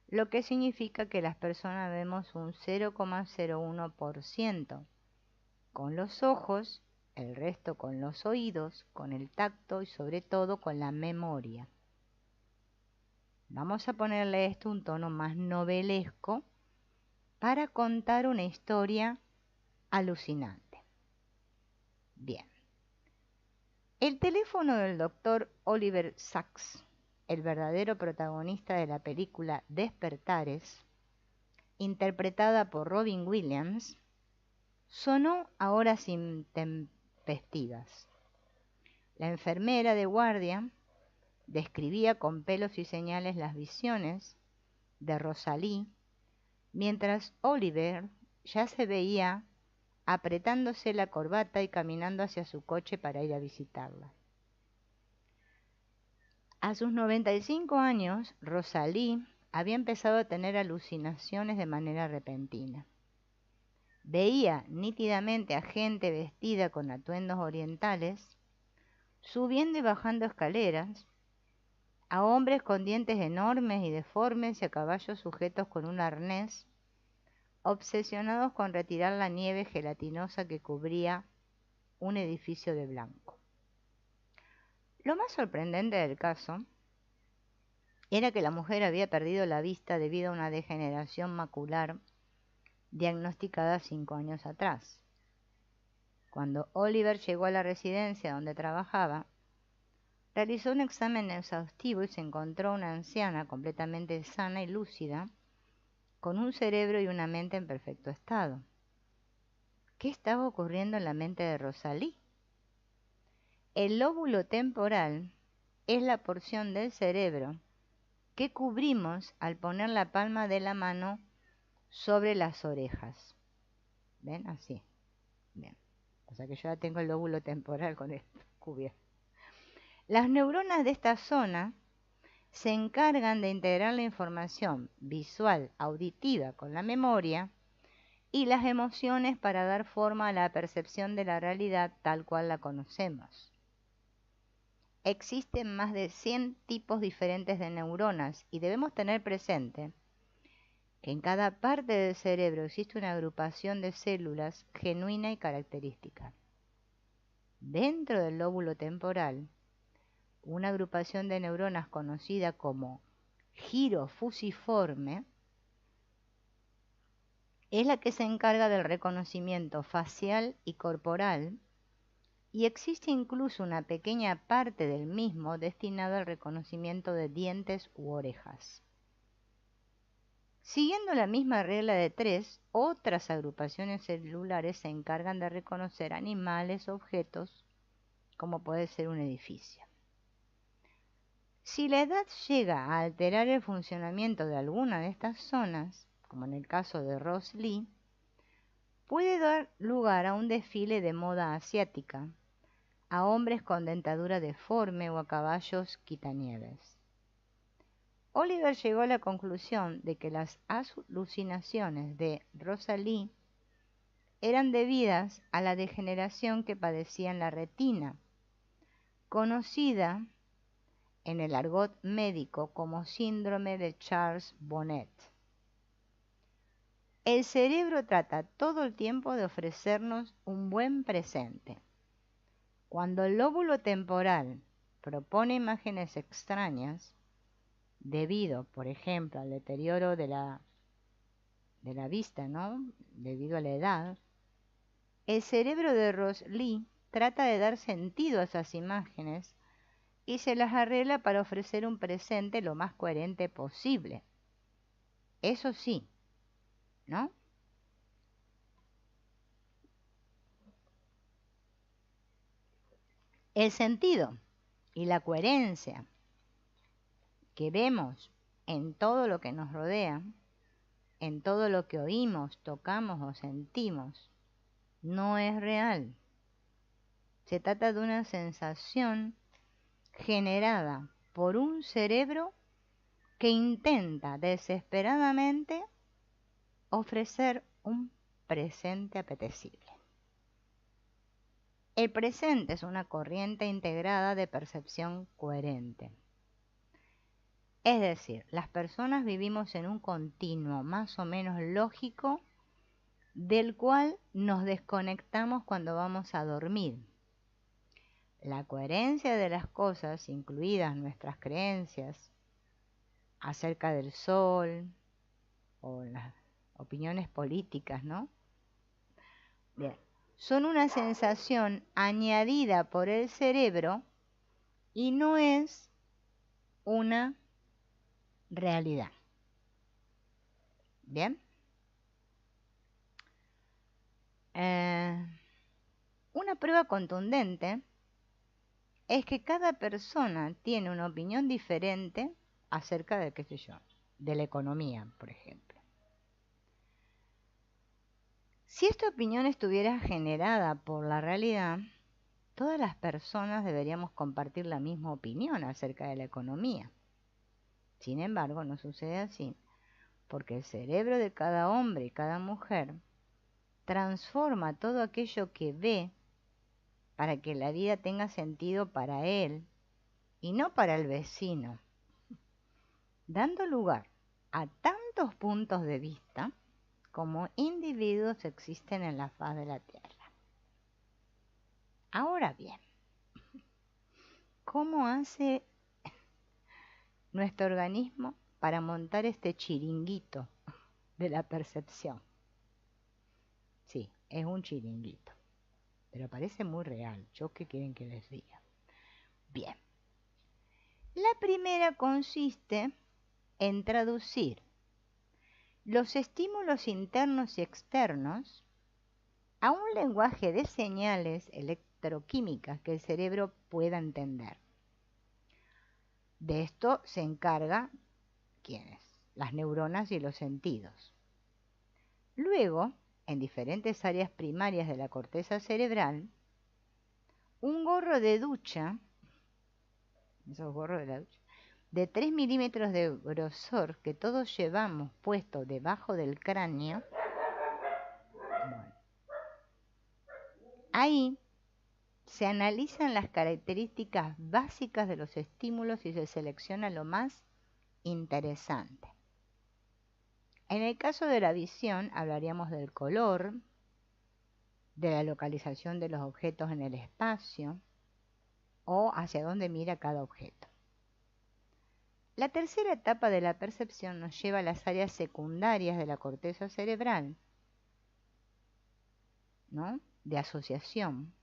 lo que significa que las personas vemos un 0,01% con los ojos, el resto con los oídos, con el tacto y sobre todo con la memoria. Vamos a ponerle esto un tono más novelesco para contar una historia alucinante. Bien. El teléfono del doctor Oliver Sacks, el verdadero protagonista de la película Despertares, interpretada por Robin Williams, sonó a horas intempestivas. La enfermera de guardia describía con pelos y señales las visiones de Rosalie, mientras Oliver ya se veía apretándose la corbata y caminando hacia su coche para ir a visitarla. A sus 95 años, Rosalie había empezado a tener alucinaciones de manera repentina. Veía nítidamente a gente vestida con atuendos orientales, subiendo y bajando escaleras, a hombres con dientes enormes y deformes y a caballos sujetos con un arnés, obsesionados con retirar la nieve gelatinosa que cubría un edificio de blanco. Lo más sorprendente del caso era que la mujer había perdido la vista debido a una degeneración macular diagnosticada 5 años atrás. Cuando Oliver llegó a la residencia donde trabajaba, realizó un examen exhaustivo y se encontró una anciana completamente sana y lúcida, con un cerebro y una mente en perfecto estado. ¿Qué estaba ocurriendo en la mente de Rosalie? El lóbulo temporal es la porción del cerebro que cubrimos al poner la palma de la mano sobre las orejas. ¿Ven? Así. Bien. O sea que yo ya tengo el lóbulo temporal con esto cubierto. Las neuronas de esta zona se encargan de integrar la información visual, auditiva con la memoria y las emociones para dar forma a la percepción de la realidad tal cual la conocemos. Existen más de 100 tipos diferentes de neuronas y debemos tener presente que en cada parte del cerebro existe una agrupación de células genuina y característica. Dentro del lóbulo temporal, una agrupación de neuronas conocida como giro fusiforme es la que se encarga del reconocimiento facial y corporal, y existe incluso una pequeña parte del mismo destinada al reconocimiento de dientes u orejas. Siguiendo la misma regla de 3, otras agrupaciones celulares se encargan de reconocer animales o objetos, como puede ser un edificio. Si la edad llega a alterar el funcionamiento de alguna de estas zonas, como en el caso de Rosalie, puede dar lugar a un desfile de moda asiática, a hombres con dentadura deforme o a caballos quitanieves. Oliver llegó a la conclusión de que las alucinaciones de Rosalie eran debidas a la degeneración que padecía en la retina, conocida en el argot médico como síndrome de Charles-Bonnet. El cerebro trata todo el tiempo de ofrecernos un buen presente. Cuando el lóbulo temporal propone imágenes extrañas, debido, por ejemplo, al deterioro de la vista, ¿no? Debido a la edad, el cerebro de Rosalie trata de dar sentido a esas imágenes y se las arregla para ofrecer un presente lo más coherente posible. Eso sí, ¿no? El sentido y la coherencia que vemos en todo lo que nos rodea, en todo lo que oímos, tocamos o sentimos, no es real. Se trata de una sensación generada por un cerebro que intenta desesperadamente ofrecer un presente apetecible. El presente es una corriente integrada de percepción coherente. Es decir, las personas vivimos en un continuo más o menos lógico del cual nos desconectamos cuando vamos a dormir. La coherencia de las cosas, incluidas nuestras creencias acerca del sol o las opiniones políticas, ¿no? Bien, son una sensación añadida por el cerebro y no es una realidad. Bien. Una prueba contundente es que cada persona tiene una opinión diferente acerca de, qué sé yo, de la economía, por ejemplo. Si esta opinión estuviera generada por la realidad, todas las personas deberíamos compartir la misma opinión acerca de la economía. Sin embargo, no sucede así, porque el cerebro de cada hombre y cada mujer transforma todo aquello que ve para que la vida tenga sentido para él y no para el vecino, dando lugar a tantos puntos de vista como individuos existen en la faz de la Tierra. Ahora bien, ¿cómo hace nuestro organismo para montar este chiringuito de la percepción? Sí, es un chiringuito, pero parece muy real. ¿Yo qué quieren que les diga? Bien, la primera consiste en traducir los estímulos internos y externos a un lenguaje de señales electroquímicas que el cerebro pueda entender. De esto se encarga, ¿quiénes? Las neuronas y los sentidos. Luego, en diferentes áreas primarias de la corteza cerebral, un gorro de ducha, esos gorros de la ducha, de 3 milímetros de grosor que todos llevamos puesto debajo del cráneo, bueno, ahí se analizan las características básicas de los estímulos y se selecciona lo más interesante. En el caso de la visión, hablaríamos del color, de la localización de los objetos en el espacio o hacia dónde mira cada objeto. La tercera etapa de la percepción nos lleva a las áreas secundarias de la corteza cerebral, ¿no? De asociación,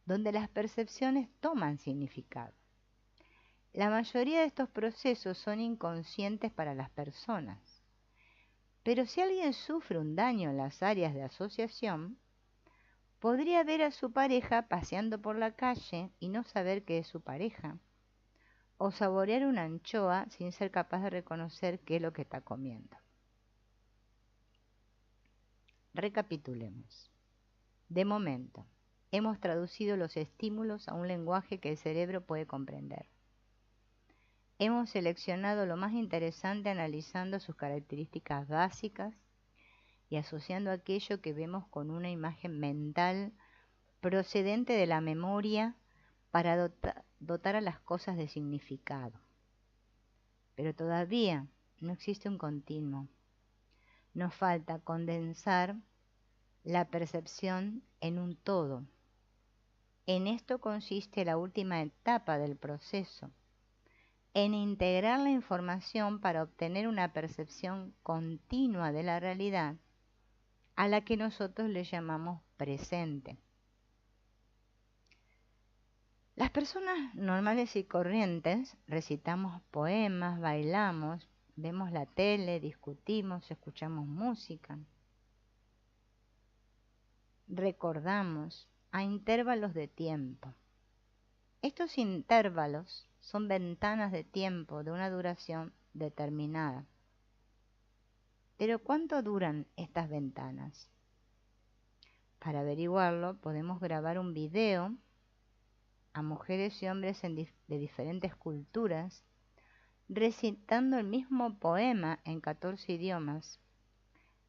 donde las percepciones toman significado. La mayoría de estos procesos son inconscientes para las personas, pero si alguien sufre un daño en las áreas de asociación, podría ver a su pareja paseando por la calle y no saber que es su pareja, o saborear una anchoa sin ser capaz de reconocer qué es lo que está comiendo. Recapitulemos. De momento, hemos traducido los estímulos a un lenguaje que el cerebro puede comprender. Hemos seleccionado lo más interesante analizando sus características básicas y asociando aquello que vemos con una imagen mental procedente de la memoria para dotar a las cosas de significado. Pero todavía no existe un continuo. Nos falta condensar la percepción en un todo. En esto consiste la última etapa del proceso, en integrar la información para obtener una percepción continua de la realidad, a la que nosotros le llamamos presente. Las personas normales y corrientes recitamos poemas, bailamos, vemos la tele, discutimos, escuchamos música. Recordamos a intervalos de tiempo. Estos intervalos son ventanas de tiempo de una duración determinada. Pero ¿cuánto duran estas ventanas? Para averiguarlo, podemos grabar un video a mujeres y hombres de diferentes culturas recitando el mismo poema en 14 idiomas,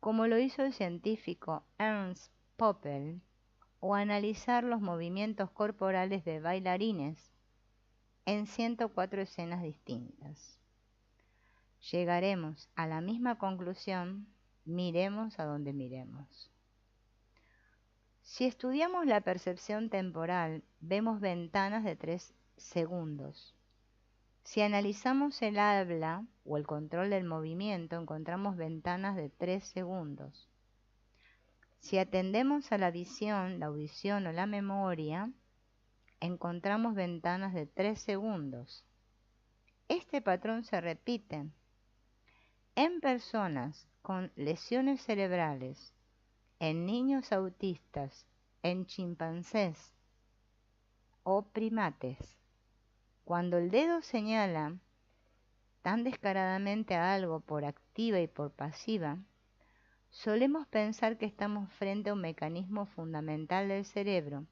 como lo hizo el científico Ernst Poppel, o analizar los movimientos corporales de bailarines en 104 escenas distintas. Llegaremos a la misma conclusión, miremos a donde miremos. Si estudiamos la percepción temporal, vemos ventanas de 3 segundos. Si analizamos el habla o el control del movimiento, encontramos ventanas de 3 segundos. Si atendemos a la visión, la audición o la memoria, encontramos ventanas de 3 segundos. Este patrón se repite en personas con lesiones cerebrales, en niños autistas, en chimpancés o primates. Cuando el dedo señala tan descaradamente a algo por activa y por pasiva, solemos pensar que estamos frente a un mecanismo fundamental del cerebro,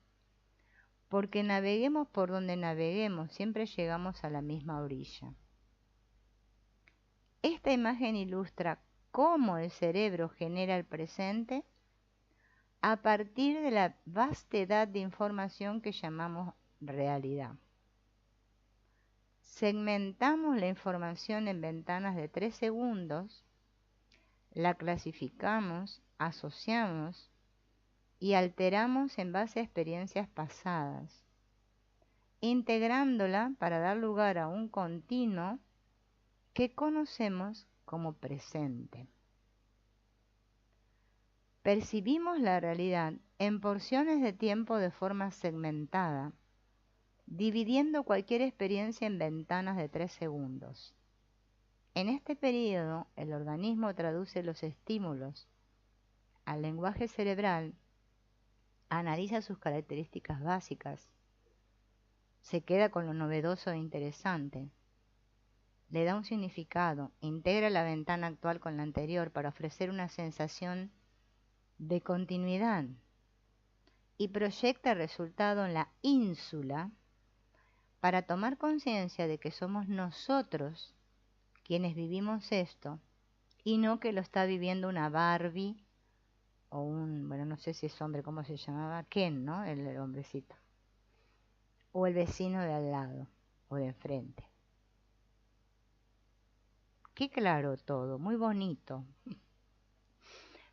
porque naveguemos por donde naveguemos, siempre llegamos a la misma orilla. Esta imagen ilustra cómo el cerebro genera el presente a partir de la vastedad de información que llamamos realidad. Segmentamos la información en ventanas de 3 segundos, la clasificamos, asociamos y alteramos en base a experiencias pasadas, integrándola para dar lugar a un continuo que conocemos como presente. Percibimos la realidad en porciones de tiempo de forma segmentada, dividiendo cualquier experiencia en ventanas de 3 segundos. En este periodo, el organismo traduce los estímulos al lenguaje cerebral analiza sus características básicas, se queda con lo novedoso e interesante, le da un significado, integra la ventana actual con la anterior para ofrecer una sensación de continuidad y proyecta el resultado en la ínsula para tomar conciencia de que somos nosotros quienes vivimos esto y no que lo está viviendo una Barbie o bueno, no sé si es hombre, ¿cómo se llamaba? Ken, ¿no? El hombrecito. O el vecino de al lado o de enfrente. Qué claro todo, muy bonito.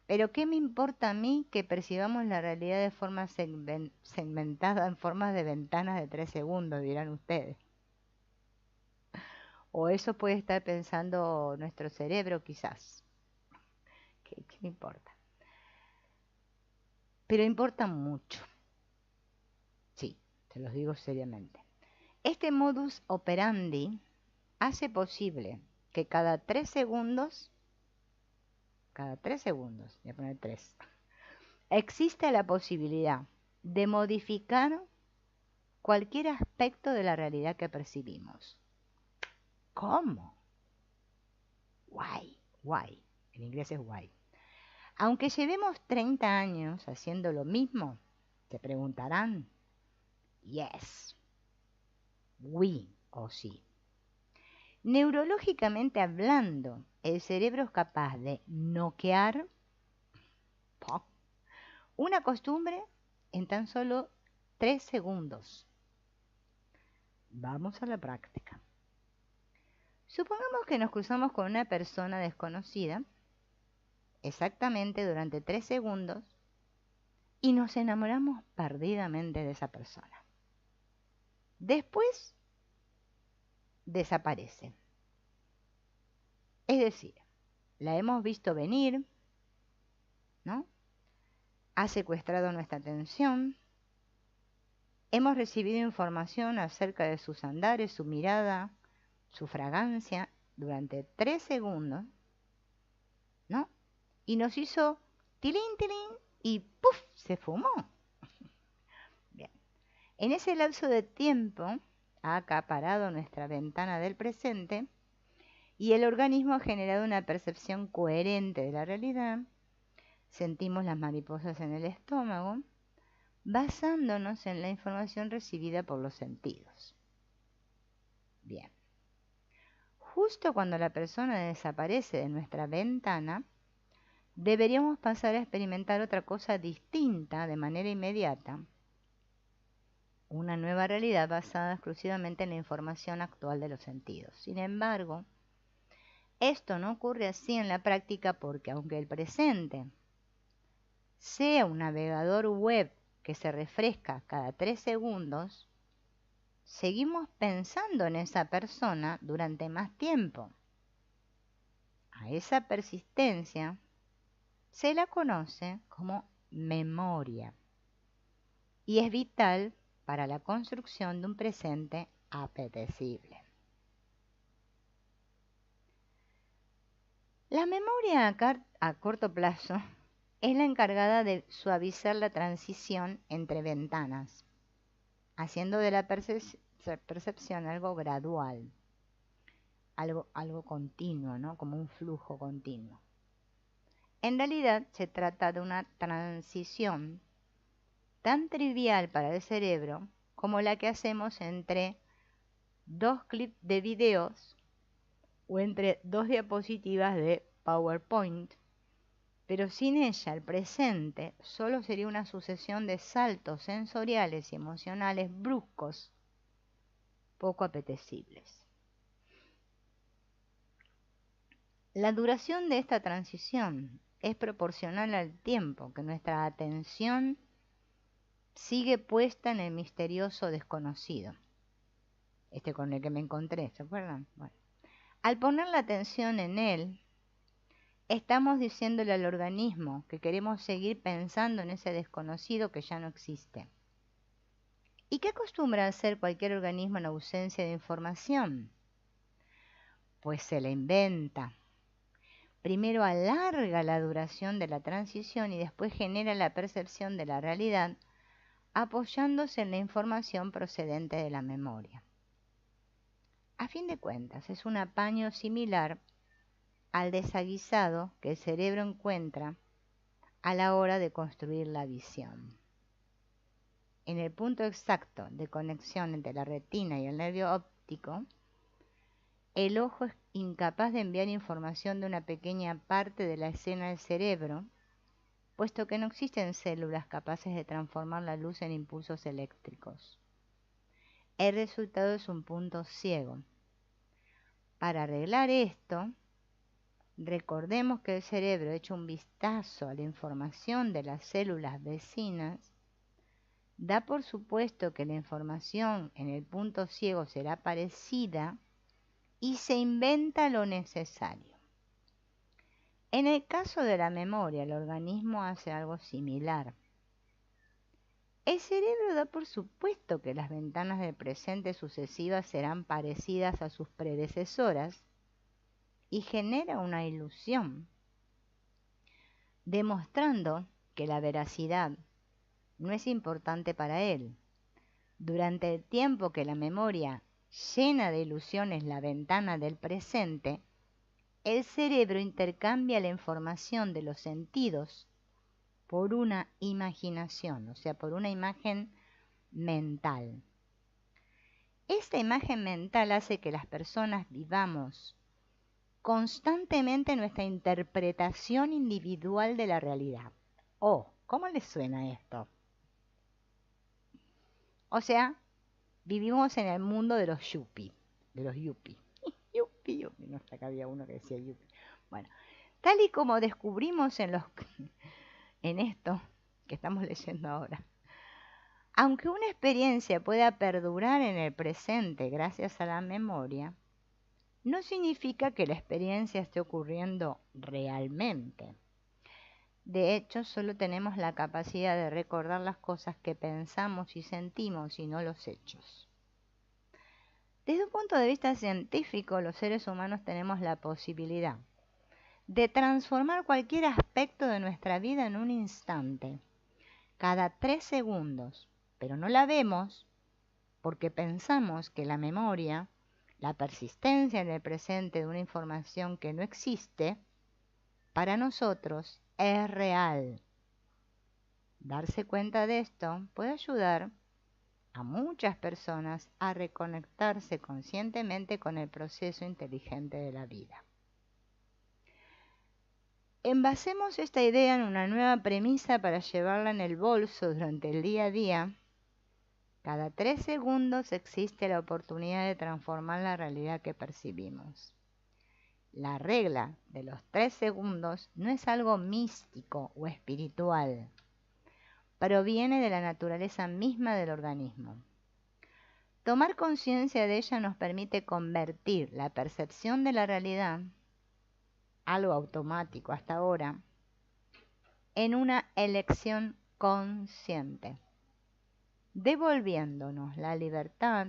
Pero ¿qué me importa a mí que percibamos la realidad de forma segmentada en formas de ventanas de 3 segundos, dirán ustedes? O eso puede estar pensando nuestro cerebro quizás. ¿Qué me importa? Pero importa mucho. Sí, te los digo seriamente. Este modus operandi hace posible que cada 3 segundos, voy a poner 3, existe la posibilidad de modificar cualquier aspecto de la realidad que percibimos. ¿Cómo? Why. En inglés es why. Aunque llevemos 30 años haciendo lo mismo, te preguntarán, yes, o sí. Neurológicamente hablando, el cerebro es capaz de noquear una costumbre en tan solo 3 segundos. Vamos a la práctica. Supongamos que nos cruzamos con una persona desconocida exactamente durante 3 segundos y nos enamoramos perdidamente de esa persona. Después desaparece. Es decir, la hemos visto venir, ¿no? Ha secuestrado nuestra atención, hemos recibido información acerca de sus andares, su mirada, su fragancia durante 3 segundos, ¿no? Y nos hizo tilín, tilín y ¡puf! Se fumó. Bien. En ese lapso de tiempo ha acaparado nuestra ventana del presente y el organismo ha generado una percepción coherente de la realidad. Sentimos las mariposas en el estómago, basándonos en la información recibida por los sentidos. Bien. Justo cuando la persona desaparece de nuestra ventana, deberíamos pasar a experimentar otra cosa distinta de manera inmediata. Una nueva realidad basada exclusivamente en la información actual de los sentidos. Sin embargo, esto no ocurre así en la práctica porque aunque el presente sea un navegador web que se refresca cada 3 segundos, seguimos pensando en esa persona durante más tiempo. A esa persistencia se la conoce como memoria y es vital para la construcción de un presente apetecible. La memoria a corto plazo es la encargada de suavizar la transición entre ventanas, haciendo de la percepción algo gradual, algo continuo, ¿no? Como un flujo continuo. En realidad se trata de una transición tan trivial para el cerebro como la que hacemos entre 2 clips de videos o entre 2 diapositivas de PowerPoint, pero sin ella el presente solo sería una sucesión de saltos sensoriales y emocionales bruscos, poco apetecibles. La duración de esta transición es proporcional al tiempo que nuestra atención sigue puesta en el misterioso desconocido. Este con el que me encontré, ¿se acuerdan? Bueno, al poner la atención en él, estamos diciéndole al organismo que queremos seguir pensando en ese desconocido que ya no existe. ¿Y qué acostumbra hacer cualquier organismo en ausencia de información? Pues se la inventa. Primero alarga la duración de la transición y después genera la percepción de la realidad apoyándose en la información procedente de la memoria. A fin de cuentas, es un apaño similar al desaguisado que el cerebro encuentra a la hora de construir la visión. En el punto exacto de conexión entre la retina y el nervio óptico, el ojo es incapaz de enviar información de una pequeña parte de la escena del cerebro, puesto que no existen células capaces de transformar la luz en impulsos eléctricos. El resultado es un punto ciego. Para arreglar esto, recordemos que el cerebro echa un vistazo a la información de las células vecinas, da por supuesto que la información en el punto ciego será parecida y se inventa lo necesario. En el caso de la memoria, el organismo hace algo similar. El cerebro da por supuesto que las ventanas del presente sucesivas serán parecidas a sus predecesoras y genera una ilusión, demostrando que la veracidad no es importante para él. Durante el tiempo que la memoria llena de ilusiones la ventana del presente, el cerebro intercambia la información de los sentidos por una imaginación, o sea, por una imagen mental. Esta imagen mental hace que las personas vivamos constantemente nuestra interpretación individual de la realidad. Oh, ¿cómo les suena esto? O sea, vivimos en el mundo de los yuppie, de los yuppie. Yuppie, yuppie. No sé, acá había uno que decía yuppie. Bueno, tal y como descubrimos en esto que estamos leyendo ahora, aunque una experiencia pueda perdurar en el presente gracias a la memoria, no significa que la experiencia esté ocurriendo realmente. De hecho, solo tenemos la capacidad de recordar las cosas que pensamos y sentimos y no los hechos. Desde un punto de vista científico, los seres humanos tenemos la posibilidad de transformar cualquier aspecto de nuestra vida en un instante, cada 3 segundos, pero no la vemos porque pensamos que la memoria, la persistencia en el presente de una información que no existe, para nosotros es real. Darse cuenta de esto puede ayudar a muchas personas a reconectarse conscientemente con el proceso inteligente de la vida. Envasemos esta idea en una nueva premisa para llevarla en el bolso durante el día a día. Cada 3 segundos existe la oportunidad de transformar la realidad que percibimos. La regla de los 3 segundos no es algo místico o espiritual. Proviene de la naturaleza misma del organismo. Tomar conciencia de ella nos permite convertir la percepción de la realidad, algo automático hasta ahora, en una elección consciente, devolviéndonos la libertad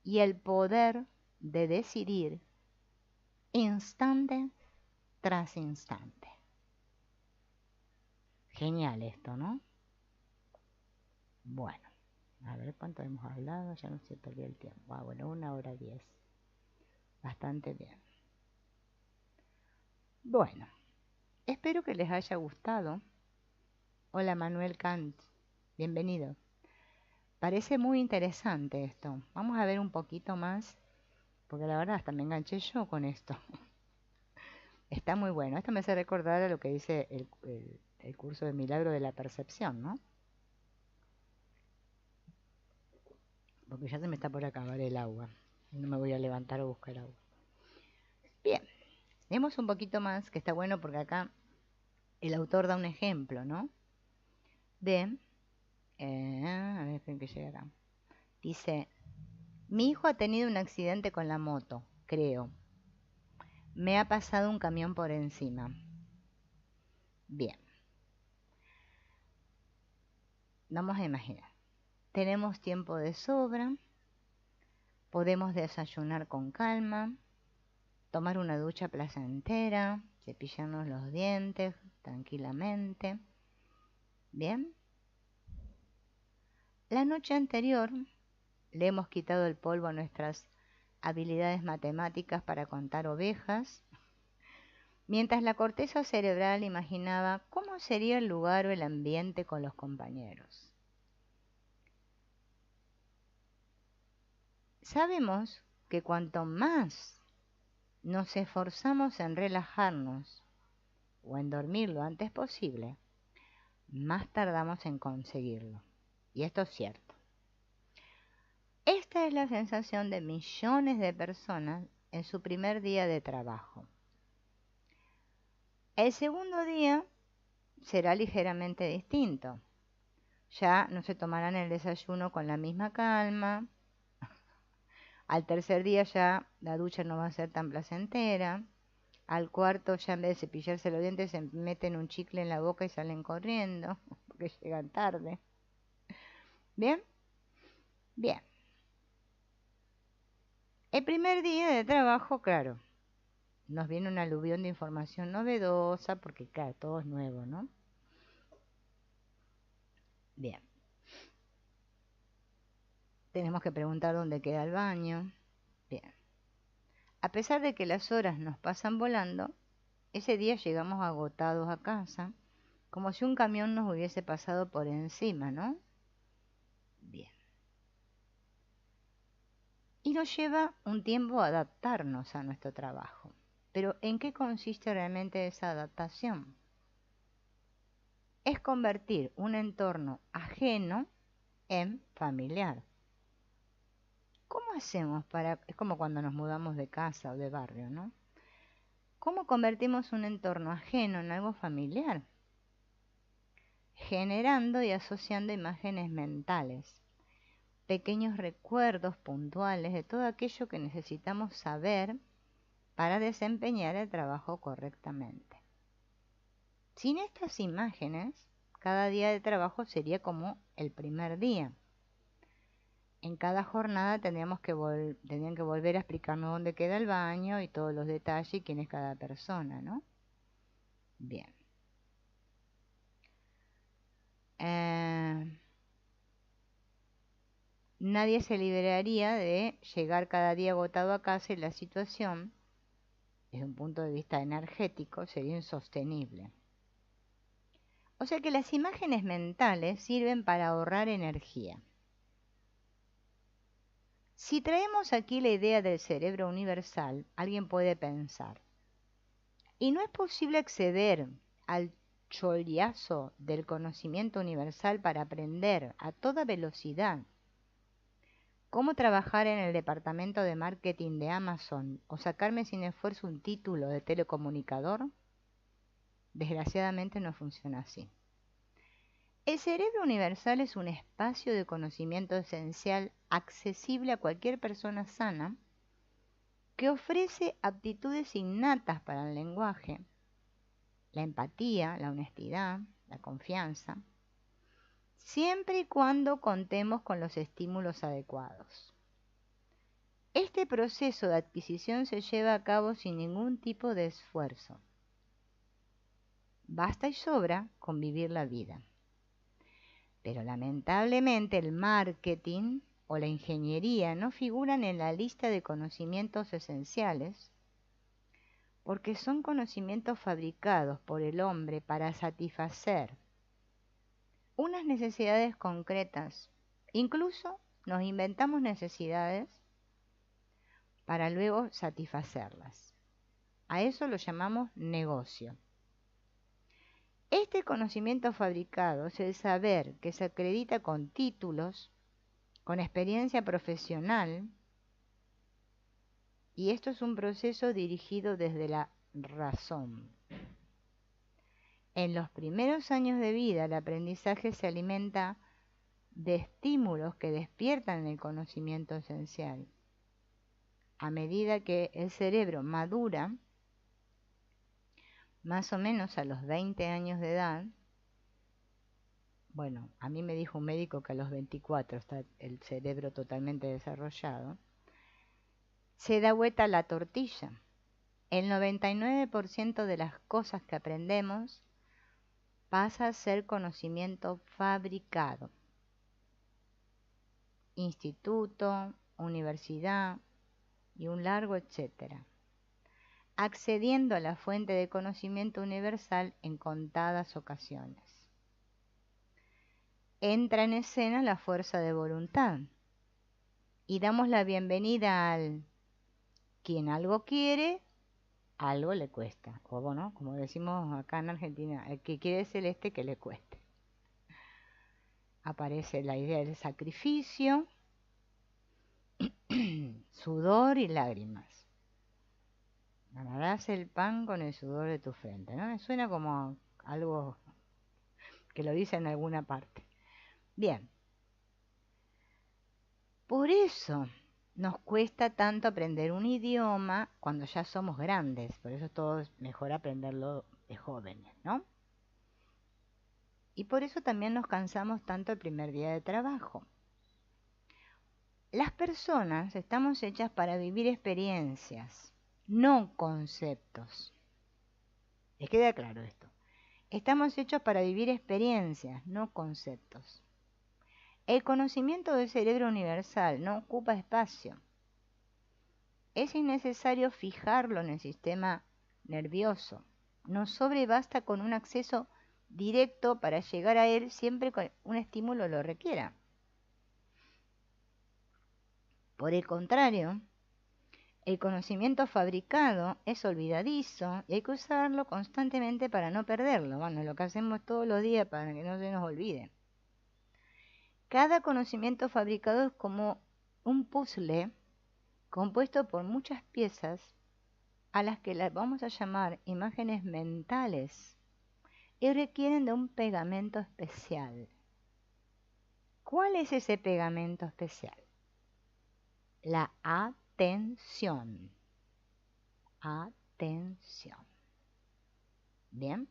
y el poder de decidir instante tras instante. Genial esto, ¿no? Bueno, a ver cuánto hemos hablado, ya no se perdió el tiempo. Bueno, 1:10. Bastante bien. Bueno, espero que les haya gustado. Hola Manuel Kant, bienvenido. Parece muy interesante esto. Vamos a ver un poquito más, porque la verdad hasta me enganché yo con esto. Está muy bueno. Esto me hace recordar a lo que dice el curso de Milagro de la Percepción, ¿no? Porque ya se me está por acabar el agua. No me voy a levantar a buscar agua. Bien, leemos un poquito más, que está bueno porque acá el autor da un ejemplo, ¿no? De, a ver, esperen que llegue acá. Dice, mi hijo ha tenido un accidente con la moto, creo. Me ha pasado un camión por encima. Bien. Vamos a imaginar. Tenemos tiempo de sobra. Podemos desayunar con calma. Tomar una ducha placentera. Cepillarnos los dientes tranquilamente. Bien. La noche anterior le hemos quitado el polvo a nuestras habilidades matemáticas para contar ovejas, mientras la corteza cerebral imaginaba cómo sería el lugar o el ambiente con los compañeros. Sabemos que cuanto más nos esforzamos en relajarnos o en dormir lo antes posible, más tardamos en conseguirlo. Y esto es cierto. Esta es la sensación de millones de personas en su primer día de trabajo. El segundo día será ligeramente distinto. Ya no se tomarán el desayuno con la misma calma. Al tercer día ya la ducha no va a ser tan placentera. Al cuarto ya en vez de cepillarse los dientes se meten un chicle en la boca y salen corriendo porque llegan tarde. ¿Bien? Bien. El primer día de trabajo, claro, nos viene un aluvión de información novedosa porque, claro, todo es nuevo, ¿no? Bien. Tenemos que preguntar dónde queda el baño. Bien. A pesar de que las horas nos pasan volando, ese día llegamos agotados a casa, como si un camión nos hubiese pasado por encima, ¿no? Bien. Y nos lleva un tiempo adaptarnos a nuestro trabajo. Pero ¿en qué consiste realmente esa adaptación? Es convertir un entorno ajeno en familiar. ¿Cómo hacemos para...? Es como cuando nos mudamos de casa o de barrio, ¿no? ¿Cómo convertimos un entorno ajeno en algo familiar? Generando y asociando imágenes mentales, pequeños recuerdos puntuales de todo aquello que necesitamos saber para desempeñar el trabajo correctamente. Sin estas imágenes, cada día de trabajo sería como el primer día. En cada jornada tendrían que volver a explicarnos dónde queda el baño y todos los detalles y quién es cada persona, ¿no? Bien. Nadie se liberaría de llegar cada día agotado a casa y la situación, desde un punto de vista energético, sería insostenible. O sea que las imágenes mentales sirven para ahorrar energía. Si traemos aquí la idea del cerebro universal, alguien puede pensar, ¿y no es posible acceder al choliazo del conocimiento universal para aprender a toda velocidad cómo trabajar en el departamento de marketing de Amazon o sacarme sin esfuerzo un título de telecomunicador? Desgraciadamente no funciona así. El cerebro universal es un espacio de conocimiento esencial accesible a cualquier persona sana que ofrece aptitudes innatas para el lenguaje, la empatía, la honestidad, la confianza, siempre y cuando contemos con los estímulos adecuados. Este proceso de adquisición se lleva a cabo sin ningún tipo de esfuerzo. Basta y sobra con vivir la vida. Pero lamentablemente el marketing o la ingeniería no figuran en la lista de conocimientos esenciales porque son conocimientos fabricados por el hombre para satisfacer unas necesidades concretas. Incluso nos inventamos necesidades para luego satisfacerlas. A eso lo llamamos negocio. Este conocimiento fabricado es el saber que se acredita con títulos, con experiencia profesional, y esto es un proceso dirigido desde la razón. En los primeros años de vida, el aprendizaje se alimenta de estímulos que despiertan el conocimiento esencial. A medida que el cerebro madura, más o menos a los 20 años de edad, bueno, a mí me dijo un médico que a los 24 está el cerebro totalmente desarrollado, se da vuelta la tortilla. El 99% de las cosas que aprendemos pasa a ser conocimiento fabricado. instituto, universidad y un largo etcétera, accediendo a la fuente de conocimiento universal en contadas ocasiones. Entra en escena la fuerza de voluntad y damos la bienvenida al quien algo quiere, algo le cuesta. O bueno, como decimos acá en Argentina, el que quiere celeste que le cueste. Aparece la idea del sacrificio, sudor y lágrimas. Ganarás el pan con el sudor de tu frente, ¿no? Me suena como algo que lo dice en alguna parte. Bien. Por eso nos cuesta tanto aprender un idioma cuando ya somos grandes. Por eso todo es mejor aprenderlo de jóvenes, ¿no? Y por eso también nos cansamos tanto el primer día de trabajo. Las personas estamos hechas para vivir experiencias, no conceptos. ¿Les queda claro esto? Estamos hechos para vivir experiencias, no conceptos. El conocimiento del cerebro universal no ocupa espacio. Es innecesario fijarlo en el sistema nervioso. Nos sobra y basta con un acceso directo para llegar a él siempre que un estímulo lo requiera. Por el contrario, el conocimiento fabricado es olvidadizo y hay que usarlo constantemente para no perderlo. Bueno, lo que hacemos todos los días para que no se nos olvide. Cada conocimiento fabricado es como un puzzle compuesto por muchas piezas a las que las vamos a llamar imágenes mentales y requieren de un pegamento especial. ¿Cuál es ese pegamento especial? La atención. Atención. Bien.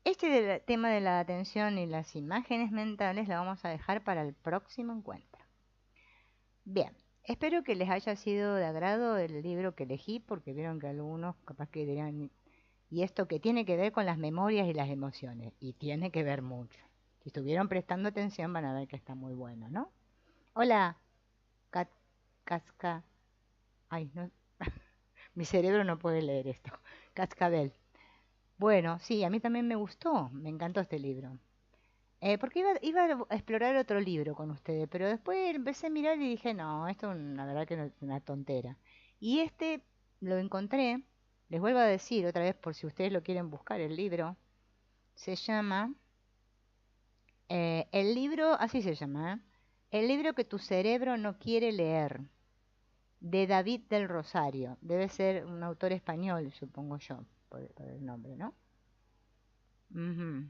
Este tema de la atención y las imágenes mentales la vamos a dejar para el próximo encuentro. Bien, espero que les haya sido de agrado el libro que elegí, porque vieron que algunos capaz que dirán, y esto que tiene que ver con las memorias y las emociones, y tiene que ver mucho. Si estuvieron prestando atención van a ver que está muy bueno, ¿no? Hola, Casca. Ay, no. Mi cerebro no puede leer esto. Cascabel. Bueno, sí, a mí también me gustó, me encantó este libro. Porque iba a explorar otro libro con ustedes, pero después empecé a mirar y dije, no, esto la verdad que no es una tontera. Y este lo encontré, les vuelvo a decir otra vez por si ustedes lo quieren buscar, el libro se llama, el libro, así se llama, El libro que tu cerebro no quiere leer, de David del Rosario. Debe ser un autor español, supongo yo, por el nombre, ¿no? Ujú.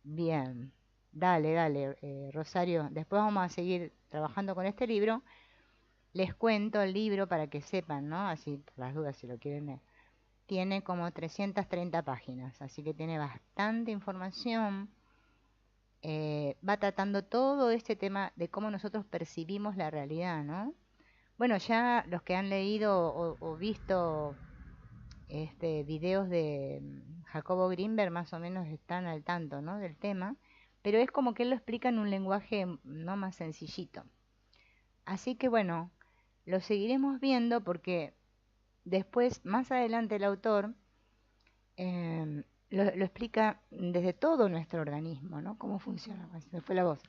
Bien, dale, dale, Rosario. Después vamos a seguir trabajando con este libro. Les cuento el libro para que sepan, ¿no? Así, por las dudas, si lo quieren leer. Tiene como 330 páginas, así que tiene bastante información. Va tratando todo este tema de cómo nosotros percibimos la realidad, ¿no? Bueno, ya los que han leído o visto videos de Jacobo Grinberg más o menos están al tanto, ¿no? Del tema, pero es como que él lo explica en un lenguaje no más sencillito. Así que bueno, lo seguiremos viendo porque después, más adelante el autor lo explica desde todo nuestro organismo, ¿no? Cómo funciona, se me fue la voz,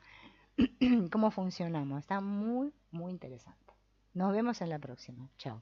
cómo funcionamos. Está muy, muy interesante. Nos vemos en la próxima. Chao.